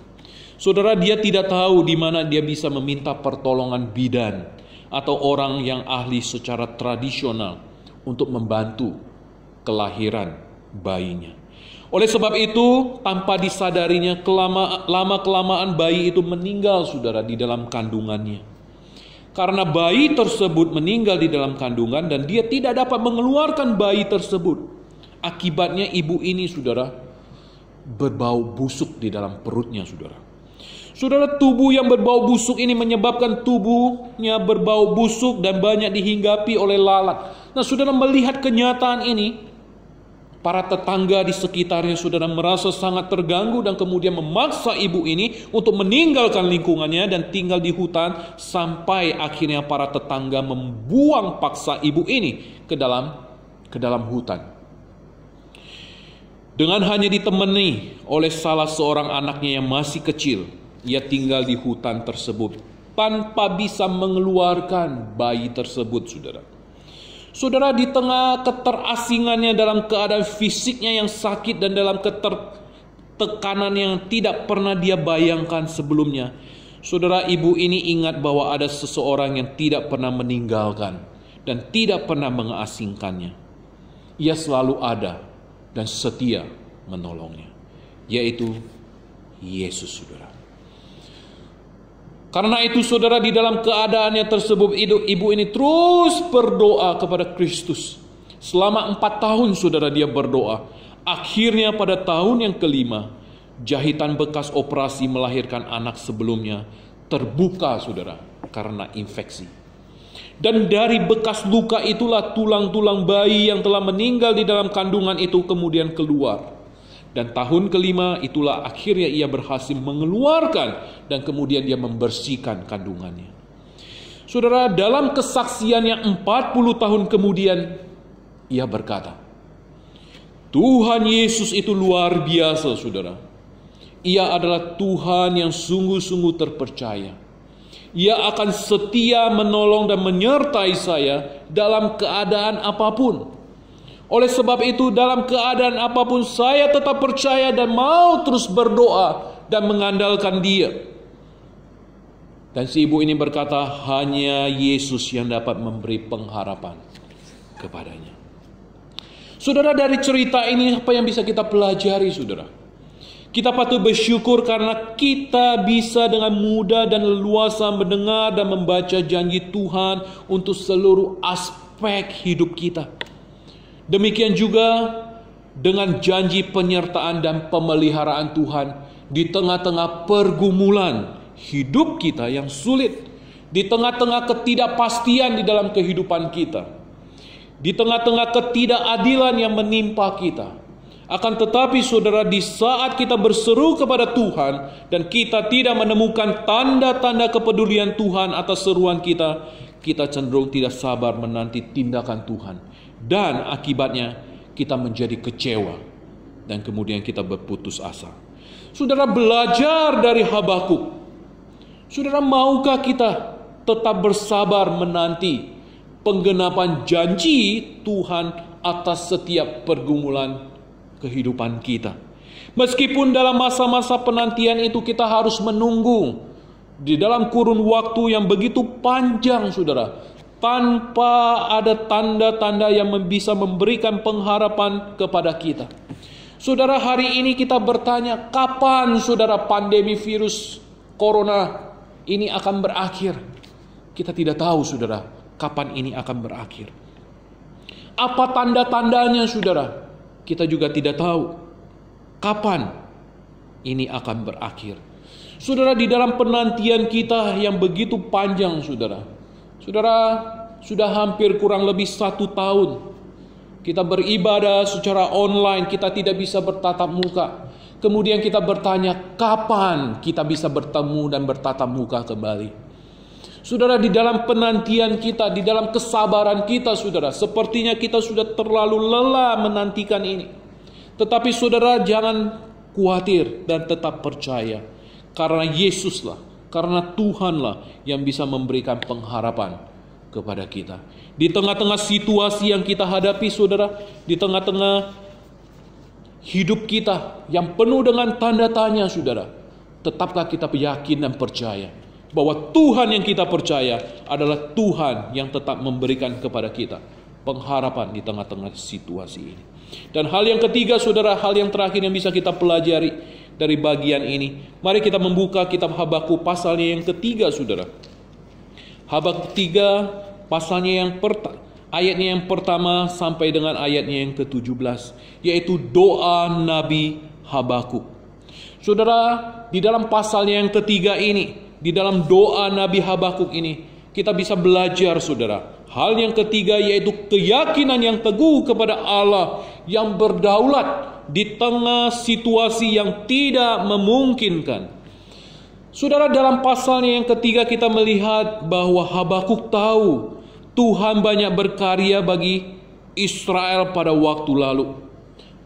Saudara, dia tidak tahu di mana dia bisa meminta pertolongan bidan atau orang yang ahli secara tradisional untuk membantu kelahiran bayinya. Oleh sebab itu, tanpa disadarinya, lama-kelamaan bayi itu meninggal, saudara, di dalam kandungannya. Karena bayi tersebut meninggal di dalam kandungan dan dia tidak dapat mengeluarkan bayi tersebut. Akibatnya ibu ini, saudara, berbau busuk di dalam perutnya, saudara. Saudara, tubuh yang berbau busuk ini menyebabkan tubuhnya berbau busuk dan banyak dihinggapi oleh lalat. Nah, saudara, melihat kenyataan ini, para tetangga di sekitarnya, saudara, merasa sangat terganggu dan kemudian memaksa ibu ini untuk meninggalkan lingkungannya dan tinggal di hutan, sampai akhirnya para tetangga membuang paksa ibu ini ke dalam hutan. Dengan hanya ditemani oleh salah seorang anaknya yang masih kecil, ia tinggal di hutan tersebut tanpa bisa mengeluarkan bayi tersebut, saudara. Saudara, di tengah keterasingannya dalam keadaan fisiknya yang sakit dan dalam tekanan yang tidak pernah dia bayangkan sebelumnya, saudara, ibu ini ingat bahwa ada seseorang yang tidak pernah meninggalkan dan tidak pernah mengasingkannya. Ia selalu ada dan setia menolongnya, yaitu Yesus, saudara. Karena itu, saudara, di dalam keadaannya tersebut, ibu ini terus berdoa kepada Kristus. Selama 4 tahun, saudara, dia berdoa. Akhirnya pada tahun yang kelima, jahitan bekas operasi melahirkan anak sebelumnya terbuka, saudara, karena infeksi. Dan dari bekas luka itulah tulang-tulang bayi yang telah meninggal di dalam kandungan itu kemudian keluar. Dan tahun kelima itulah akhirnya ia berhasil mengeluarkan dan kemudian dia membersihkan kandungannya. Saudara, dalam kesaksian yang 40 tahun kemudian, ia berkata, Tuhan Yesus itu luar biasa, saudara. Ia adalah Tuhan yang sungguh-sungguh terpercaya. Ia akan setia menolong dan menyertai saya dalam keadaan apapun. Oleh sebab itu, dalam keadaan apapun saya tetap percaya dan mau terus berdoa dan mengandalkan Dia. Dan si ibu ini berkata, hanya Yesus yang dapat memberi pengharapan kepadanya. Saudara, dari cerita ini apa yang bisa kita pelajari, saudara? Kita patut bersyukur karena kita bisa dengan mudah dan leluasa mendengar dan membaca janji Tuhan untuk seluruh aspek hidup kita. Demikian juga dengan janji penyertaan dan pemeliharaan Tuhan di tengah-tengah pergumulan hidup kita yang sulit, di tengah-tengah ketidakpastian di dalam kehidupan kita, di tengah-tengah ketidakadilan yang menimpa kita. Akan tetapi, saudara, di saat kita berseru kepada Tuhan dan kita tidak menemukan tanda-tanda kepedulian Tuhan atas seruan kita, kita cenderung tidak sabar menanti tindakan Tuhan. Dan akibatnya kita menjadi kecewa. Dan kemudian kita berputus asa. Saudara, belajar dari Habakuk. Saudara, maukah kita tetap bersabar menanti penggenapan janji Tuhan atas setiap pergumulan kehidupan kita? Meskipun dalam masa-masa penantian itu kita harus menunggu di dalam kurun waktu yang begitu panjang, saudara, tanpa ada tanda-tanda yang bisa memberikan pengharapan kepada kita. Saudara, hari ini kita bertanya, kapan saudara pandemi virus corona ini akan berakhir? Kita tidak tahu, saudara, kapan ini akan berakhir. Apa tanda-tandanya, saudara? Kita juga tidak tahu kapan ini akan berakhir. Saudara, di dalam penantian kita yang begitu panjang, saudara, sudah hampir kurang lebih 1 tahun kita beribadah secara online, kita tidak bisa bertatap muka. Kemudian kita bertanya, kapan kita bisa bertemu dan bertatap muka kembali? Saudara, di dalam penantian kita, di dalam kesabaran kita, saudara, sepertinya kita sudah terlalu lelah menantikan ini. Tetapi saudara, jangan khawatir dan tetap percaya. Karena Yesuslah, karena Tuhanlah yang bisa memberikan pengharapan kepada kita. Di tengah-tengah situasi yang kita hadapi, saudara, di tengah-tengah hidup kita yang penuh dengan tanda tanya, saudara, tetaplah kita yakin dan percaya bahwa Tuhan yang kita percaya adalah Tuhan yang tetap memberikan kepada kita pengharapan di tengah-tengah situasi ini. Dan hal yang ketiga, saudara, hal yang terakhir yang bisa kita pelajari dari bagian ini, mari kita membuka kitab Habakuk pasalnya yang ketiga, saudara. Habakuk 3 pasalnya ayatnya yang pertama sampai dengan ayatnya yang ke-17, yaitu doa Nabi Habakuk. Saudara, di dalam pasalnya yang ketiga ini, di dalam doa Nabi Habakuk ini, kita bisa belajar, saudara, hal yang ketiga, yaitu keyakinan yang teguh kepada Allah yang berdaulat di tengah situasi yang tidak memungkinkan. Saudara, dalam pasalnya yang ketiga kita melihat bahwa Habakuk tahu Tuhan banyak berkarya bagi Israel pada waktu lalu.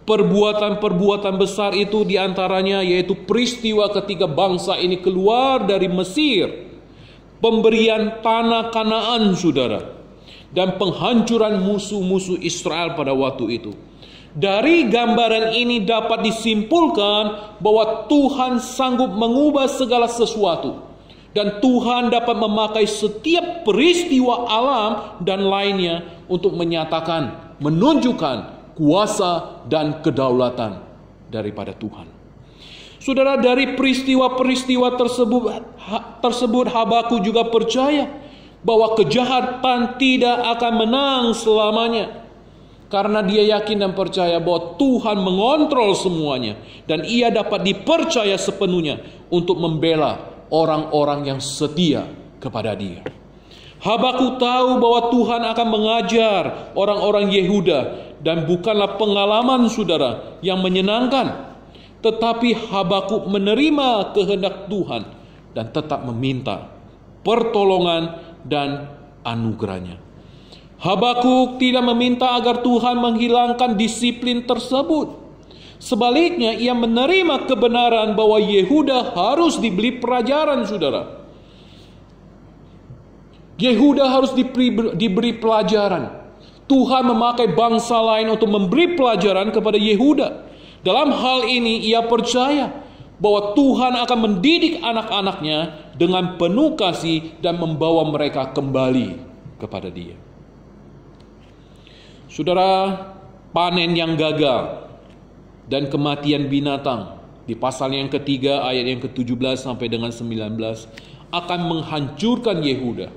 Perbuatan-perbuatan besar itu diantaranya yaitu peristiwa ketika bangsa ini keluar dari Mesir, pemberian tanah Kanaan, saudara, dan penghancuran musuh-musuh Israel pada waktu itu. Dari gambaran ini dapat disimpulkan bahwa Tuhan sanggup mengubah segala sesuatu. Dan Tuhan dapat memakai setiap peristiwa alam dan lainnya untuk menyatakan, menunjukkan kuasa dan kedaulatan daripada Tuhan. Saudara, dari peristiwa-peristiwa tersebut Habakuk juga percaya bahwa kejahatan tidak akan menang selamanya. Karena dia yakin dan percaya bahwa Tuhan mengontrol semuanya. Dan ia dapat dipercaya sepenuhnya untuk membela orang-orang yang setia kepada dia. Habakuk tahu bahwa Tuhan akan mengajar orang-orang Yehuda. Dan bukanlah pengalaman, saudara, yang menyenangkan. Tetapi Habakuk menerima kehendak Tuhan dan tetap meminta pertolongan dan anugerahnya. Habakuk tidak meminta agar Tuhan menghilangkan disiplin tersebut. Sebaliknya, ia menerima kebenaran bahwa Yehuda harus diberi pelajaran, saudara. Yehuda harus diberi pelajaran. Tuhan memakai bangsa lain untuk memberi pelajaran kepada Yehuda. Dalam hal ini ia percaya bahwa Tuhan akan mendidik anak-anaknya dengan penuh kasih dan membawa mereka kembali kepada Dia. Saudara, panen yang gagal dan kematian binatang di pasal yang ketiga ayat yang ke-17 sampai dengan 19 akan menghancurkan Yehuda.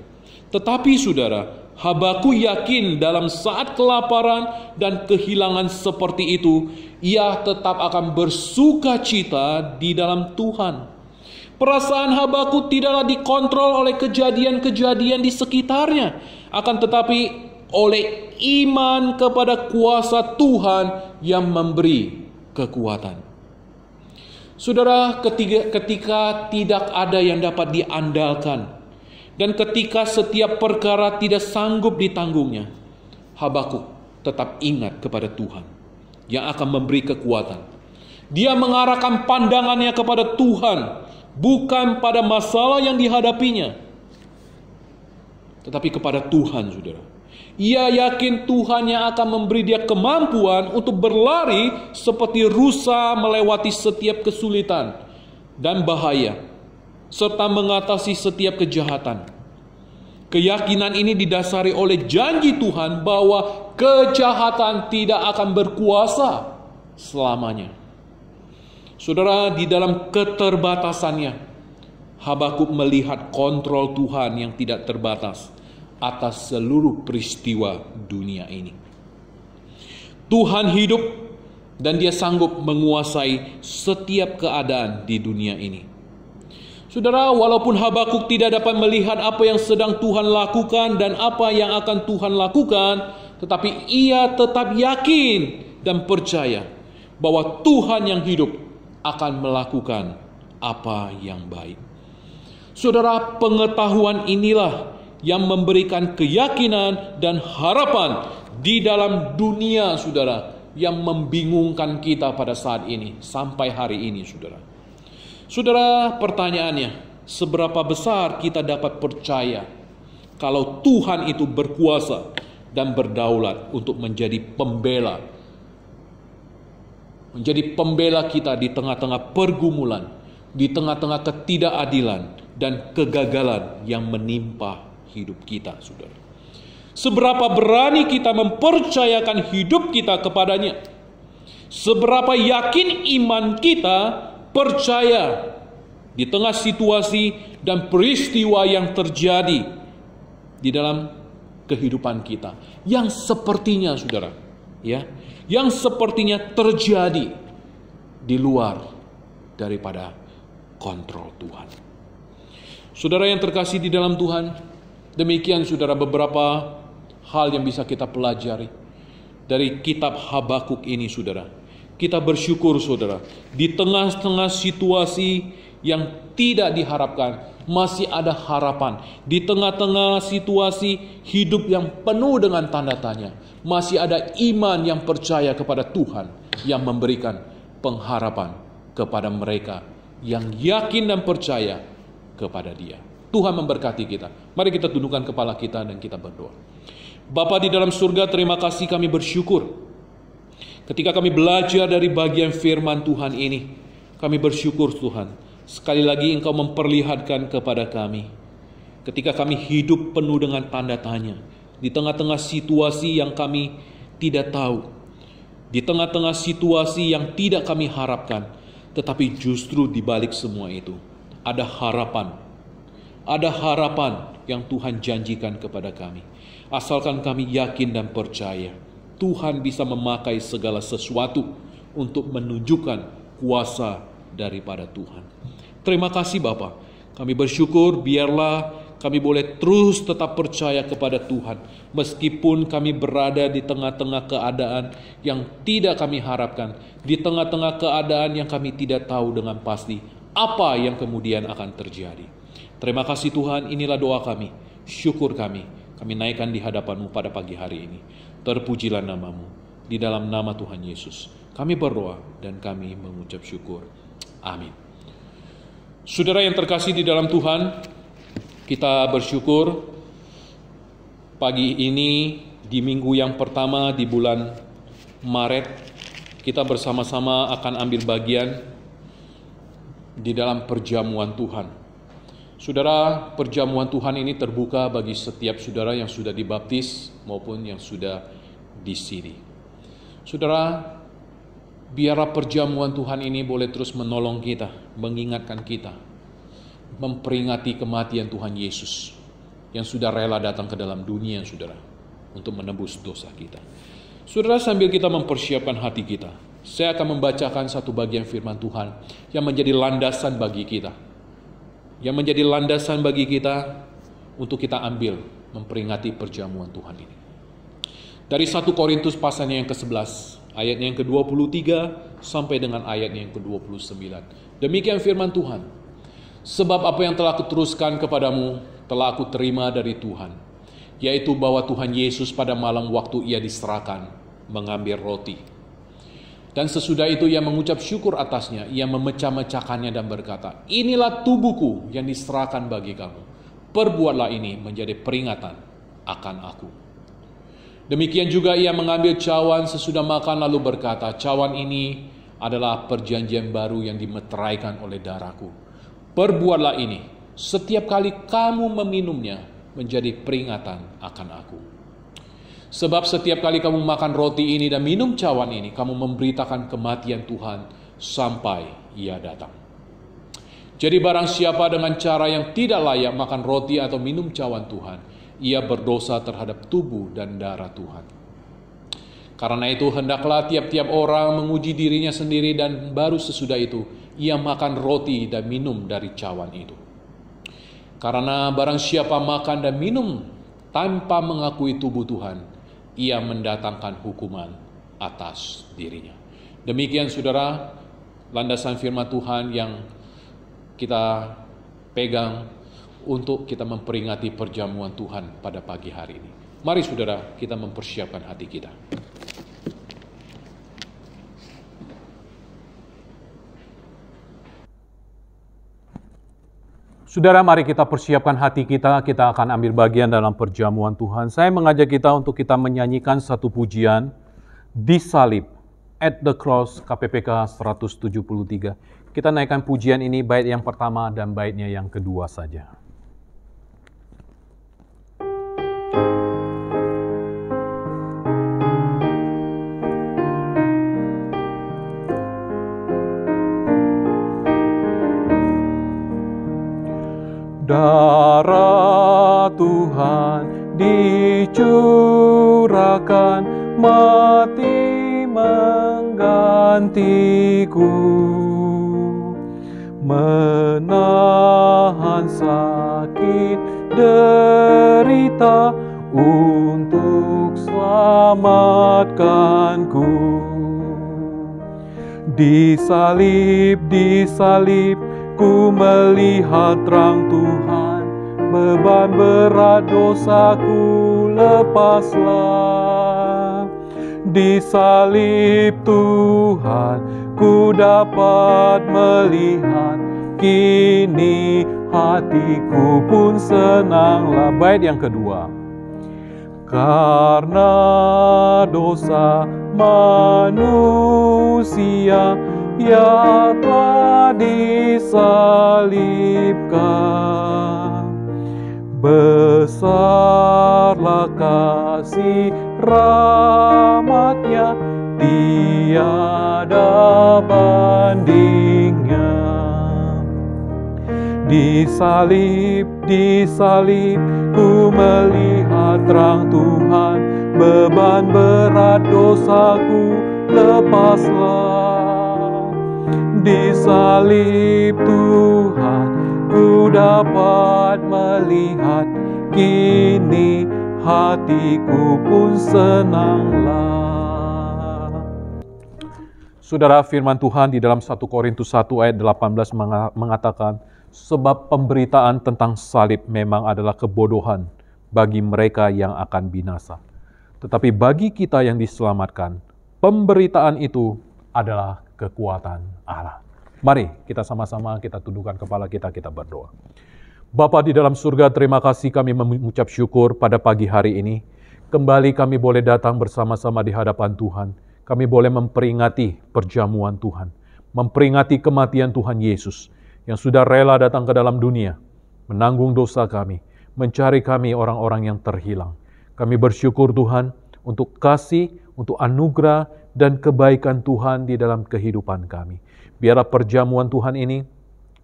Tetapi saudara, Habakuk yakin dalam saat kelaparan dan kehilangan seperti itu, ia tetap akan bersuka cita di dalam Tuhan. Perasaan Habakuk tidaklah dikontrol oleh kejadian-kejadian di sekitarnya, akan tetapi oleh iman kepada kuasa Tuhan yang memberi kekuatan. Saudara, ketika tidak ada yang dapat diandalkan Dan ketika setiap perkara tidak sanggup ditanggungnya, Habakuk tetap ingat kepada Tuhan yang akan memberi kekuatan. Dia mengarahkan pandangannya kepada Tuhan, bukan pada masalah yang dihadapinya, tetapi kepada Tuhan, saudara. Ia yakin Tuhan yang akan memberi dia kemampuan untuk berlari seperti rusa melewati setiap kesulitan dan bahaya, serta mengatasi setiap kejahatan. Keyakinan ini didasari oleh janji Tuhan bahwa kejahatan tidak akan berkuasa selamanya. Saudara, di dalam keterbatasannya, Habakuk melihat kontrol Tuhan yang tidak terbatas atas seluruh peristiwa dunia ini. Tuhan hidup dan dia sanggup menguasai setiap keadaan di dunia ini. Saudara, walaupun Habakuk tidak dapat melihat apa yang sedang Tuhan lakukan dan apa yang akan Tuhan lakukan, tetapi ia tetap yakin dan percaya bahwa Tuhan yang hidup akan melakukan apa yang baik. Saudara, pengetahuan inilah yang memberikan keyakinan dan harapan di dalam dunia, saudara, yang membingungkan kita pada saat ini, sampai hari ini, saudara. Saudara, pertanyaannya, seberapa besar kita dapat percaya kalau Tuhan itu berkuasa dan berdaulat untuk menjadi pembela kita di tengah-tengah pergumulan, di tengah-tengah ketidakadilan dan kegagalan yang menimpa hidup kita, saudara. Seberapa berani kita mempercayakan hidup kita kepadanya. Seberapa yakin iman kita percaya di tengah situasi dan peristiwa yang terjadi di dalam kehidupan kita, yang sepertinya, saudara, yang sepertinya terjadi di luar daripada kontrol Tuhan. Saudara yang terkasih di dalam Tuhan, demikian, saudara, beberapa hal yang bisa kita pelajari dari kitab Habakuk ini, saudara. Kita bersyukur, saudara, di tengah-tengah situasi yang tidak diharapkan, masih ada harapan. Di tengah-tengah situasi hidup yang penuh dengan tanda tanya, masih ada iman yang percaya kepada Tuhan yang memberikan pengharapan kepada mereka yang yakin dan percaya kepada Dia. Tuhan memberkati kita. Mari kita tundukkan kepala kita dan kita berdoa. Bapa di dalam surga, terima kasih, kami bersyukur ketika kami belajar dari bagian firman Tuhan ini. Kami bersyukur, Tuhan, sekali lagi Engkau memperlihatkan kepada kami ketika kami hidup penuh dengan tanda tanya, di tengah-tengah situasi yang kami tidak tahu, di tengah-tengah situasi yang tidak kami harapkan, tetapi justru di balik semua itu ada harapan. Ada harapan yang Tuhan janjikan kepada kami. Asalkan kami yakin dan percaya, Tuhan bisa memakai segala sesuatu untuk menunjukkan kuasa daripada Tuhan. Terima kasih Bapa. Kami bersyukur, biarlah kami boleh terus tetap percaya kepada Tuhan, meskipun kami berada di tengah-tengah keadaan yang tidak kami harapkan, di tengah-tengah keadaan yang kami tidak tahu dengan pasti apa yang kemudian akan terjadi. Terima kasih Tuhan, inilah doa kami, syukur kami naikkan di hadapan-Mu pada pagi hari ini. Terpujilah nama-Mu, di dalam nama Tuhan Yesus kami berdoa dan kami mengucap syukur. Amin. Saudara yang terkasih di dalam Tuhan, kita bersyukur pagi ini di minggu yang pertama di bulan Maret, kita bersama-sama akan ambil bagian di dalam perjamuan Tuhan. Saudara, perjamuan Tuhan ini terbuka bagi setiap saudara yang sudah dibaptis maupun yang sudah di sini. Saudara, biarlah perjamuan Tuhan ini boleh terus menolong kita, mengingatkan kita, memperingati kematian Tuhan Yesus yang sudah rela datang ke dalam dunia, saudara, untuk menebus dosa kita. Saudara, sambil kita mempersiapkan hati kita, saya akan membacakan satu bagian firman Tuhan yang menjadi landasan bagi kita, untuk kita ambil memperingati perjamuan Tuhan ini. Dari 1 Korintus pasalnya yang ke-11, ayatnya yang ke-23 sampai dengan ayatnya yang ke-29. Demikian firman Tuhan. Sebab apa yang telah kuteruskan kepadamu, telah aku terima dari Tuhan, yaitu bahwa Tuhan Yesus pada malam waktu ia diserahkan mengambil roti. Dan sesudah itu ia mengucap syukur atasnya, ia memecah-mecahkannya dan berkata, inilah tubuhku yang diserahkan bagi kamu. Perbuatlah ini menjadi peringatan akan aku. Demikian juga ia mengambil cawan sesudah makan lalu berkata, cawan ini adalah perjanjian baru yang dimeteraikan oleh darahku. Perbuatlah ini setiap kali kamu meminumnya menjadi peringatan akan aku. Sebab setiap kali kamu makan roti ini dan minum cawan ini, kamu memberitakan kematian Tuhan sampai ia datang. Jadi barang siapa dengan cara yang tidak layak makan roti atau minum cawan Tuhan, ia berdosa terhadap tubuh dan darah Tuhan. Karena itu hendaklah tiap-tiap orang menguji dirinya sendiri dan baru sesudah itu ia makan roti dan minum dari cawan itu. Karena barang siapa makan dan minum tanpa mengakui tubuh Tuhan, ia mendatangkan hukuman atas dirinya. Demikian saudara, landasan firman Tuhan yang kita pegang untuk kita memperingati perjamuan Tuhan pada pagi hari ini. Mari saudara, kita mempersiapkan hati kita. Saudara, mari kita persiapkan hati kita akan ambil bagian dalam perjamuan Tuhan. Saya mengajak kita untuk kita menyanyikan satu pujian, Di Salib, At the Cross, KPPK 173. Kita naikkan pujian ini bait yang pertama dan baitnya yang kedua saja. Darah Tuhan dicurahkan, mati menggantiku, menahan sakit derita untuk selamatkanku. Disalib, ku melihat terang Tuhan, beban berat dosaku lepaslah. Disalib Tuhan, ku dapat melihat, kini hatiku pun senanglah. Bait yang kedua. Karena dosa manusia yang telah disalibkan, besarlah kasih rahmat-Nya, tiada bandingnya. Disalib, ku melihat terang Tuhan, beban berat dosaku lepaslah. Disalib Tuhan, ku dapat melihat, kini hatiku pun senanglah. Saudara, firman Tuhan di dalam 1 Korintus 1 ayat 18 mengatakan, sebab pemberitaan tentang salib memang adalah kebodohan bagi mereka yang akan binasa. Tetapi bagi kita yang diselamatkan, pemberitaan itu adalah kekuatan Allah. Mari kita sama-sama kita tundukkan kepala kita berdoa. Bapa di dalam surga, terima kasih kami mengucap syukur pada pagi hari ini. Kembali kami boleh datang bersama-sama di hadapan Tuhan. Kami boleh memperingati perjamuan Tuhan. Memperingati kematian Tuhan Yesus yang sudah rela datang ke dalam dunia, menanggung dosa kami, mencari kami orang-orang yang terhilang. Kami bersyukur Tuhan untuk kasih, untuk anugerah dan kebaikan Tuhan di dalam kehidupan kami. Biarlah perjamuan Tuhan ini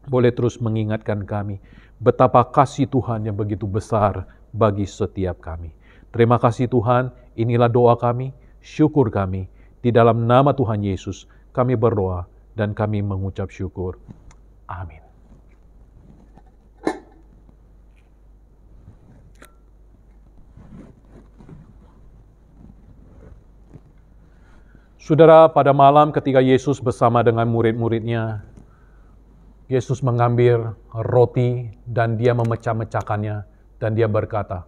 boleh terus mengingatkan kami betapa kasih Tuhan yang begitu besar bagi setiap kami. Terima kasih Tuhan, inilah doa kami, syukur kami. Di dalam nama Tuhan Yesus kami berdoa dan kami mengucap syukur. Amin. Saudara, pada malam ketika Yesus bersama dengan murid-muridnya, Yesus mengambil roti dan dia memecah-mecahkannya Dan dia berkata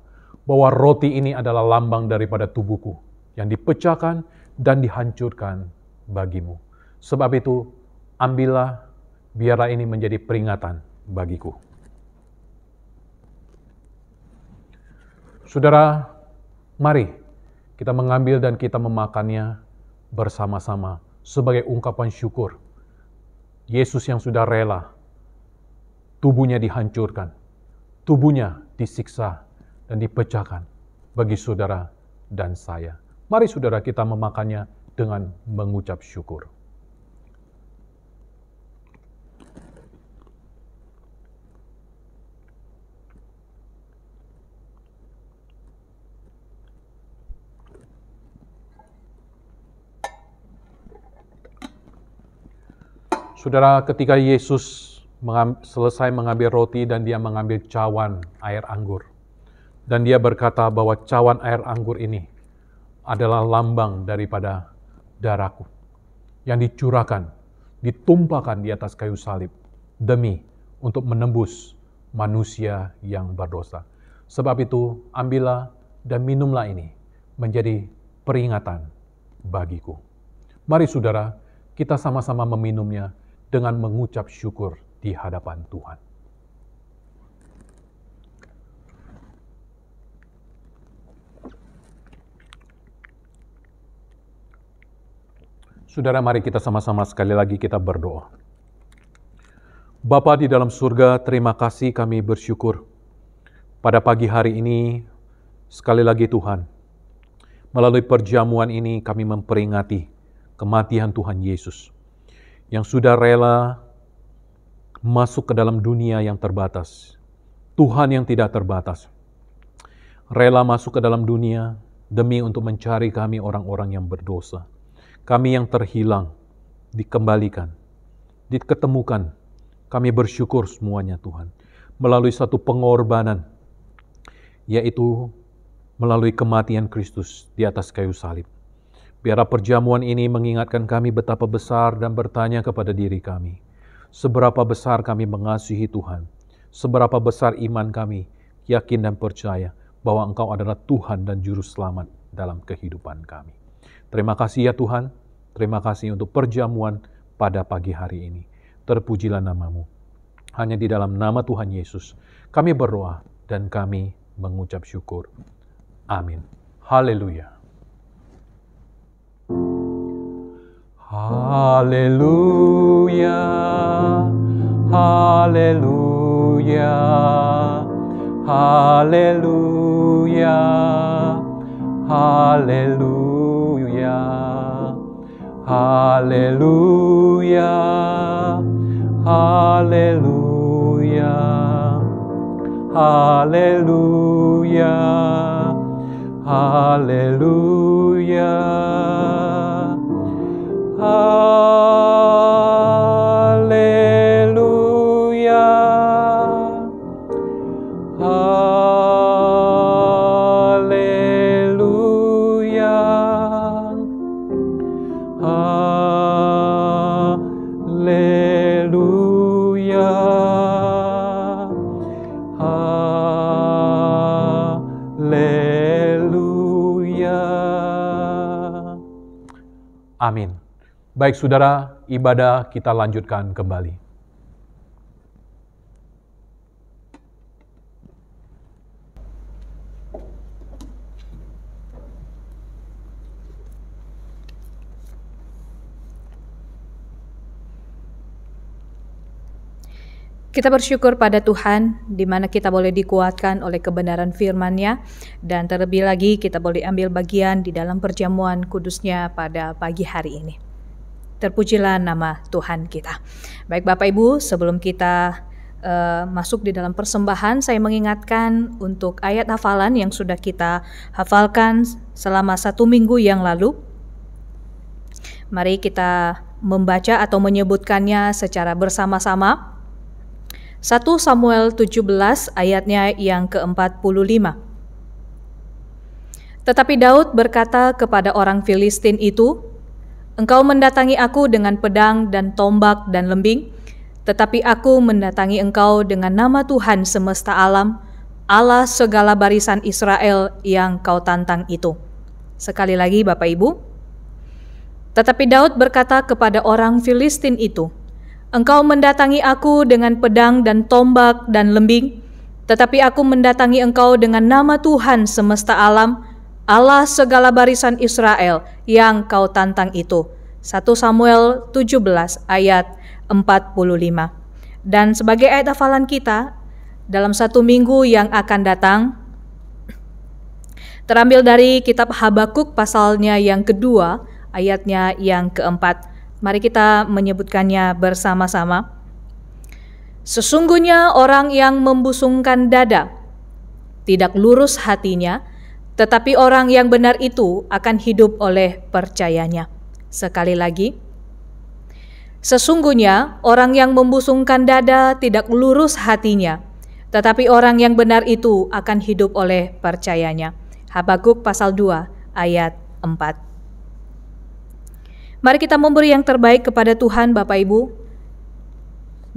bahwa roti ini adalah lambang daripada tubuhku yang dipecahkan dan dihancurkan bagimu. Sebab itu, ambillah, biarlah ini menjadi peringatan bagiku. Saudara, mari kita mengambil dan kita memakannya bersama-sama sebagai ungkapan syukur. Yesus yang sudah rela, tubuhnya dihancurkan, tubuhnya disiksa dan dipecahkan bagi saudara dan saya. Mari saudara kita memakannya dengan mengucap syukur. Saudara, ketika Yesus selesai mengambil roti dan dia mengambil cawan air anggur, dan dia berkata bahwa cawan air anggur ini adalah lambang daripada darahku yang dicurahkan, ditumpahkan di atas kayu salib demi untuk menembus manusia yang berdosa. Sebab itu, ambillah dan minumlah ini menjadi peringatan bagiku. Mari saudara, kita sama-sama meminumnya dengan mengucap syukur di hadapan Tuhan. Saudara, mari kita sama-sama sekali lagi kita berdoa. Bapa di dalam surga, terima kasih kami bersyukur. Pada pagi hari ini, sekali lagi Tuhan, melalui perjamuan ini kami memperingati kematian Tuhan Yesus, yang sudah rela masuk ke dalam dunia yang terbatas. Tuhan yang tidak terbatas, rela masuk ke dalam dunia demi untuk mencari kami orang-orang yang berdosa. Kami yang terhilang, dikembalikan, diketemukan. Kami bersyukur semuanya Tuhan, melalui satu pengorbanan, yaitu melalui kematian Kristus di atas kayu salib. Biarlah perjamuan ini mengingatkan kami betapa besar dan bertanya kepada diri kami, seberapa besar kami mengasihi Tuhan, seberapa besar iman kami, yakin dan percaya bahwa Engkau adalah Tuhan dan Juru Selamat dalam kehidupan kami. Terima kasih ya Tuhan, terima kasih untuk perjamuan pada pagi hari ini. Terpujilah nama-Mu. Hanya di dalam nama Tuhan Yesus kami berdoa dan kami mengucap syukur. Amin. Haleluya. Haleluya, haleluya, haleluya, haleluya, haleluya, haleluya, haleluya, haleluya. Haleluya, haleluya, haleluya, haleluya. Amin. Baik saudara, ibadah kita lanjutkan kembali. Kita bersyukur pada Tuhan, di mana kita boleh dikuatkan oleh kebenaran firman-Nya, dan terlebih lagi kita boleh ambil bagian di dalam perjamuan kudus-Nya pada pagi hari ini. Terpujilah nama Tuhan kita. Baik Bapak Ibu, sebelum kita masuk di dalam persembahan, saya mengingatkan untuk ayat hafalan yang sudah kita hafalkan selama 1 minggu yang lalu. Mari kita membaca atau menyebutkannya secara bersama-sama. 1 Samuel 17 ayatnya yang ke-45. Tetapi Daud berkata kepada orang Filistin itu, "Engkau mendatangi aku dengan pedang dan tombak dan lembing, tetapi aku mendatangi engkau dengan nama Tuhan semesta alam, Allah segala barisan Israel yang kau tantang itu. Sekali lagi Bapak Ibu. Tetapi Daud berkata kepada orang Filistin itu, engkau mendatangi aku dengan pedang dan tombak dan lembing, tetapi aku mendatangi engkau dengan nama Tuhan semesta alam, Allah segala barisan Israel yang kau tantang itu. 1 Samuel 17 ayat 45. Dan sebagai ayat hafalan kita dalam 1 minggu yang akan datang, terambil dari kitab Habakuk pasalnya yang kedua, ayatnya yang keempat. Mari kita menyebutkannya bersama-sama. Sesungguhnya orang yang membusungkan dada tidak lurus hatinya, tetapi orang yang benar itu akan hidup oleh percayanya. Sekali lagi. Sesungguhnya orang yang membusungkan dada tidak lurus hatinya, tetapi orang yang benar itu akan hidup oleh percayanya. Habakuk pasal 2 ayat 4. Mari kita memberi yang terbaik kepada Tuhan Bapak Ibu.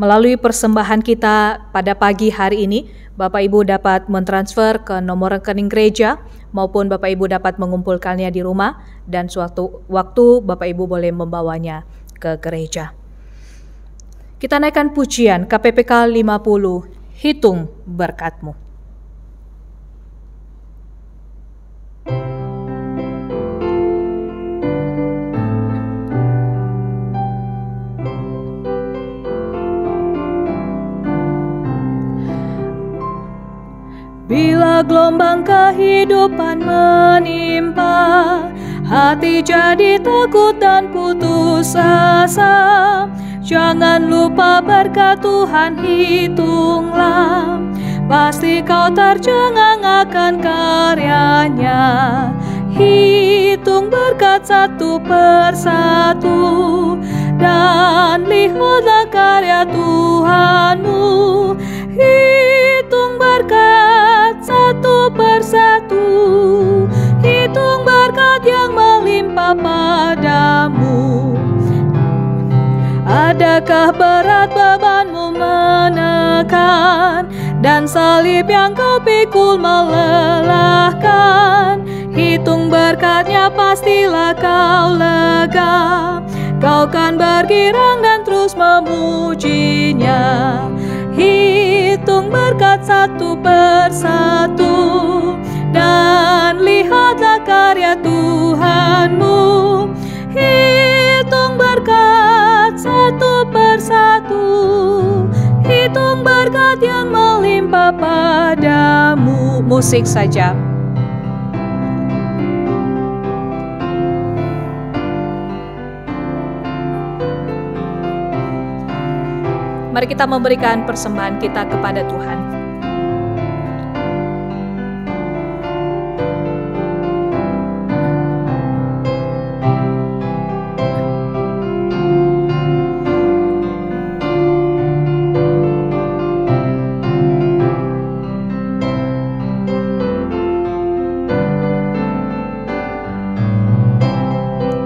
Melalui persembahan kita pada pagi hari ini, Bapak Ibu dapat mentransfer ke nomor rekening gereja maupun Bapak Ibu dapat mengumpulkannya di rumah dan suatu waktu Bapak Ibu boleh membawanya ke gereja. Kita naikkan pujian KPPK 50, Hitung Berkat-Mu. Bila gelombang kehidupan menimpa, hati jadi takut dan putus asa, jangan lupa berkat Tuhan hitunglah, pasti kau tercengang akan karyanya. Hitung berkat satu persatu, dan lihatlah karya Tuhanmu. Hitung berkat satu persatu, hitung berkat yang melimpah padamu. Adakah berat bebanmu menekan, dan salib yang kau pikul melelahkan? Hitung berkatnya pastilah kau lega, kau kan bergirang dan terus memujinya. Hitung berkat satu persatu, dan lihatlah karya Tuhanmu. Hitung berkat satu persatu, hitung berkat yang melimpah padamu. Musik saja. Mari kita memberikan persembahan kita kepada Tuhan.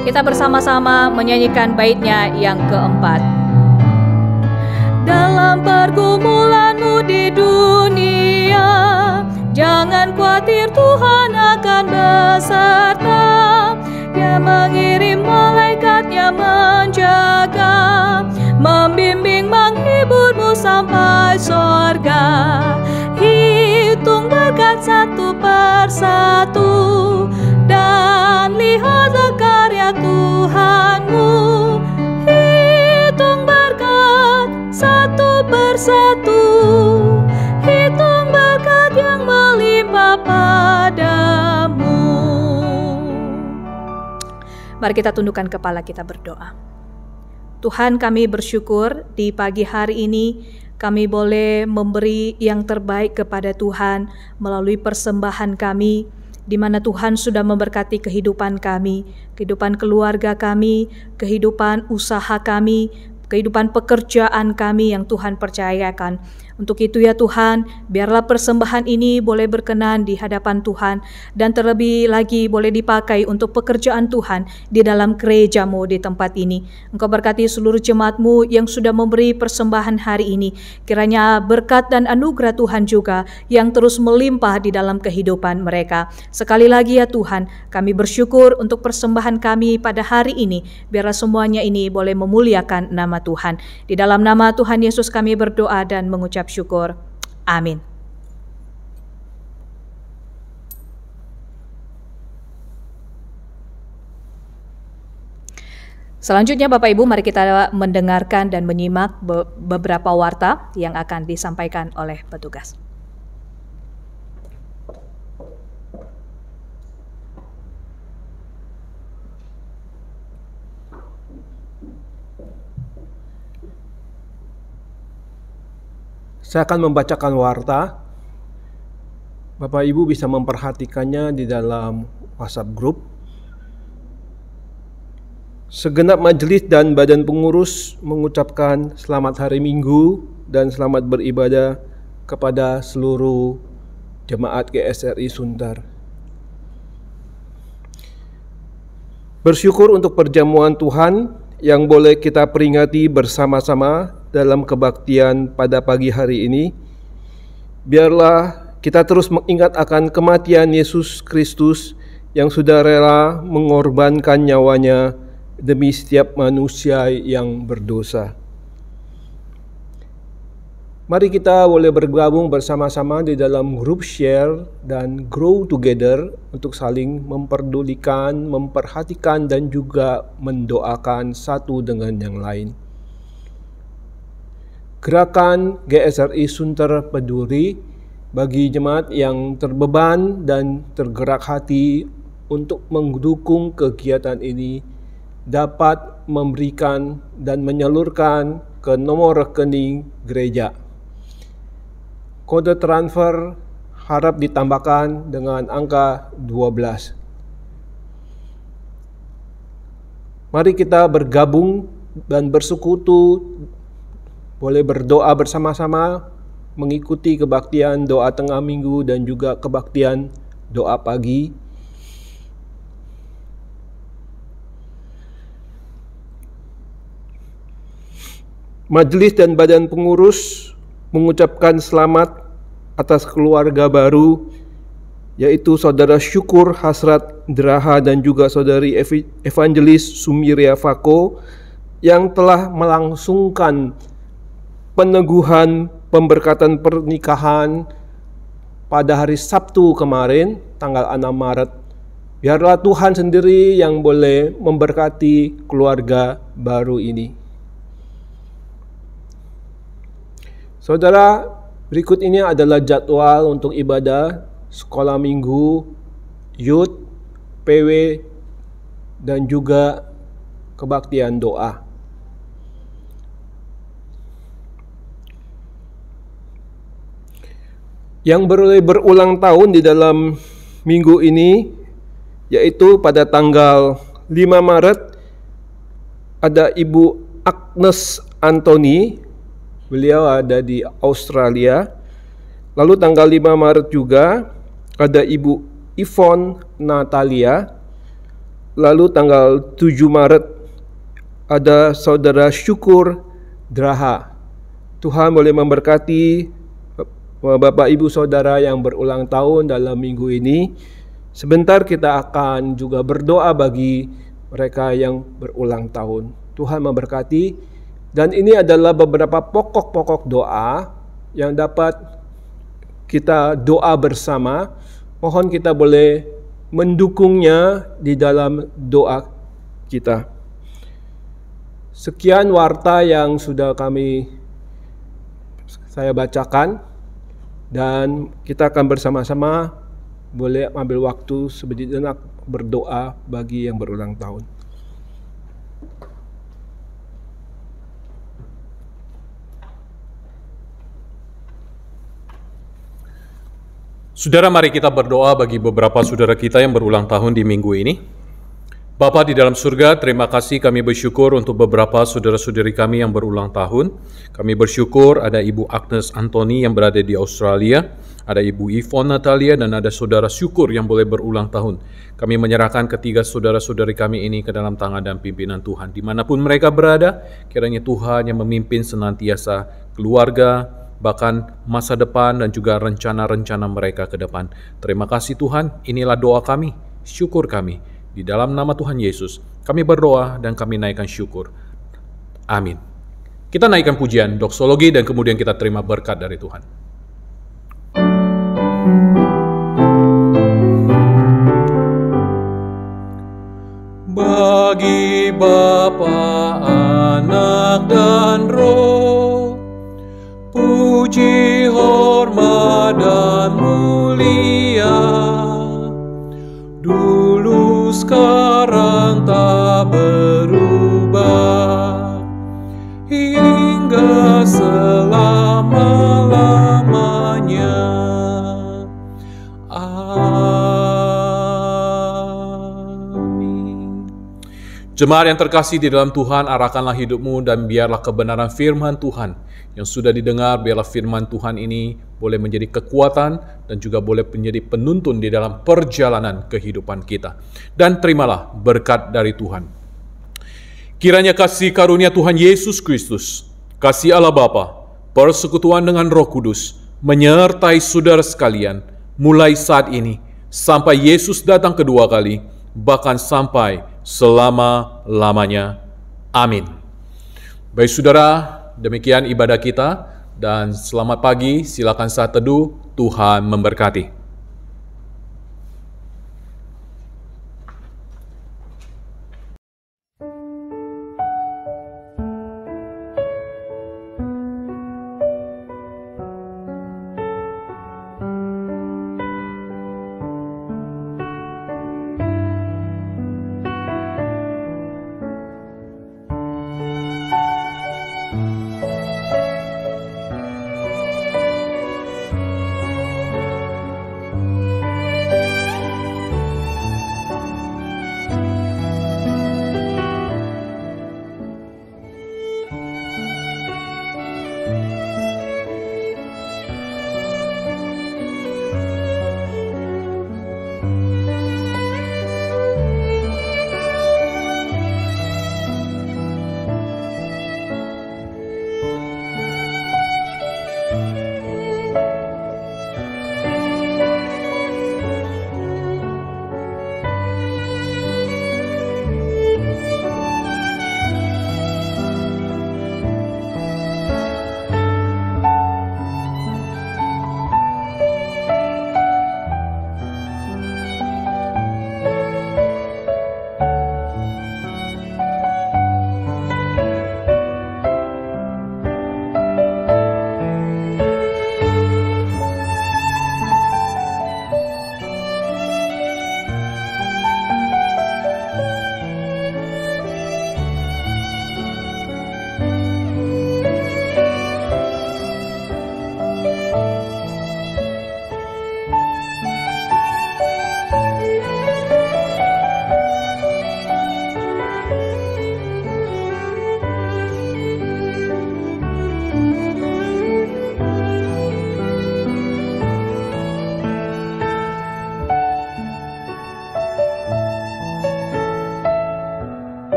Kita bersama-sama menyanyikan baitnya yang keempat. Dalam pergumulanmu di dunia, jangan khawatir, Tuhan akan beserta. Dia mengirim malaikatnya menjaga, membimbing, menghiburmu sampai sorga. Hitung berkat satu persatu, dan lihatlah karya Tuhanmu. Hitung berkat satu persatu, hitung berkat yang melimpah padamu. Mari kita tundukkan kepala, kita berdoa. Tuhan, kami bersyukur di pagi hari ini kami boleh memberi yang terbaik kepada Tuhan melalui persembahan kami, di mana Tuhan sudah memberkati kehidupan kami, kehidupan keluarga kami, kehidupan usaha kami, kehidupan pekerjaan kami yang Tuhan percayakan. Untuk itu ya Tuhan, biarlah persembahan ini boleh berkenan di hadapan Tuhan dan terlebih lagi boleh dipakai untuk pekerjaan Tuhan di dalam gereja-Mu di tempat ini. Engkau berkati seluruh jemaat-Mu yang sudah memberi persembahan hari ini. Kiranya berkat dan anugerah Tuhan juga yang terus melimpah di dalam kehidupan mereka. Sekali lagi ya Tuhan, kami bersyukur untuk persembahan kami pada hari ini. Biarlah semuanya ini boleh memuliakan nama Tuhan. Di dalam nama Tuhan Yesus kami berdoa dan mengucap syukur. Amin. Selanjutnya Bapak Ibu, mari kita mendengarkan dan menyimak beberapa warta yang akan disampaikan oleh petugas. Saya akan membacakan warta. Bapak Ibu bisa memperhatikannya di dalam WhatsApp group. Segenap majelis dan badan pengurus mengucapkan selamat hari Minggu dan selamat beribadah kepada seluruh jemaat GSRI Sunter. Bersyukur untuk perjamuan Tuhan yang boleh kita peringati bersama-sama dalam kebaktian pada pagi hari ini. Biarlah kita terus mengingat akan kematian Yesus Kristus yang sudah rela mengorbankan nyawanya demi setiap manusia yang berdosa. Mari kita boleh bergabung bersama-sama di dalam grup share dan grow together untuk saling memperdulikan, memperhatikan dan juga mendoakan satu dengan yang lain. Gerakan GSRI Sunter Peduli bagi jemaat yang terbeban dan tergerak hati untuk mendukung kegiatan ini dapat memberikan dan menyalurkan ke nomor rekening gereja. Kode transfer harap ditambahkan dengan angka 12. Mari kita bergabung dan bersekutu, boleh berdoa bersama-sama, mengikuti kebaktian doa tengah minggu dan juga kebaktian doa pagi. Majelis dan badan pengurus mengucapkan selamat atas keluarga baru, yaitu Saudara Syukur Hasrat Draha dan juga Saudari Evangelis Sumiria Fako yang telah melangsungkan peneguhan pemberkatan pernikahan pada hari Sabtu kemarin, tanggal 6 Maret. Biarlah Tuhan sendiri yang boleh memberkati keluarga baru ini. Saudara, berikut ini adalah jadwal untuk ibadah sekolah minggu, youth, PW, dan juga kebaktian doa. Yang boleh berulang tahun di dalam minggu ini, yaitu pada tanggal 5 Maret, ada Ibu Agnes Anthony, beliau ada di Australia. Lalu tanggal 5 Maret juga ada Ibu Yvonne Natalia. Lalu tanggal 7 Maret ada Saudara Syukur Draha. Tuhan boleh memberkati Bapak Ibu Saudara yang berulang tahun dalam minggu ini. Sebentar kita akan juga berdoa bagi mereka yang berulang tahun. Tuhan memberkati. Dan ini adalah beberapa pokok-pokok doa yang dapat kita doa bersama. Mohon kita boleh mendukungnya di dalam doa kita. Sekian warta yang sudah saya bacakan. Dan kita akan bersama-sama boleh ambil waktu sejenak berdoa bagi yang berulang tahun. Saudara, mari kita berdoa bagi beberapa saudara kita yang berulang tahun di minggu ini. Bapa di dalam surga, terima kasih, kami bersyukur untuk beberapa saudara-saudari kami yang berulang tahun. Kami bersyukur ada Ibu Agnes Antoni yang berada di Australia, ada Ibu Yvonne Natalia, dan ada saudara Syukur yang boleh berulang tahun. Kami menyerahkan ketiga saudara-saudari kami ini ke dalam tangan dan pimpinan Tuhan. Dimanapun mereka berada, kiranya Tuhan yang memimpin senantiasa keluarga, bahkan masa depan dan juga rencana-rencana mereka ke depan. Terima kasih Tuhan, inilah doa kami, syukur kami. Di dalam nama Tuhan Yesus, kami berdoa dan kami naikkan syukur. Amin. Kita naikkan pujian, doksologi, dan kemudian kita terima berkat dari Tuhan. Bagi Bapa, Anak, dan Roh, puji, hormat, dan mulia, dulu, sekarang, tak berubah, hingga selama-lamanya. Amin. Jemaat yang terkasih di dalam Tuhan, arahkanlah hidupmu dan biarlah kebenaran firman Tuhan yang sudah didengar, biarlah firman Tuhan ini boleh menjadi kekuatan dan juga boleh menjadi penuntun di dalam perjalanan kehidupan kita. Dan terimalah berkat dari Tuhan. Kiranya kasih karunia Tuhan Yesus Kristus, kasih Allah Bapa, persekutuan dengan Roh Kudus, menyertai saudara sekalian, mulai saat ini, sampai Yesus datang kedua kali, bahkan sampai selama-lamanya. Amin. Baik saudara, demikian ibadah kita, dan selamat pagi, silakan saat teduh, Tuhan memberkati.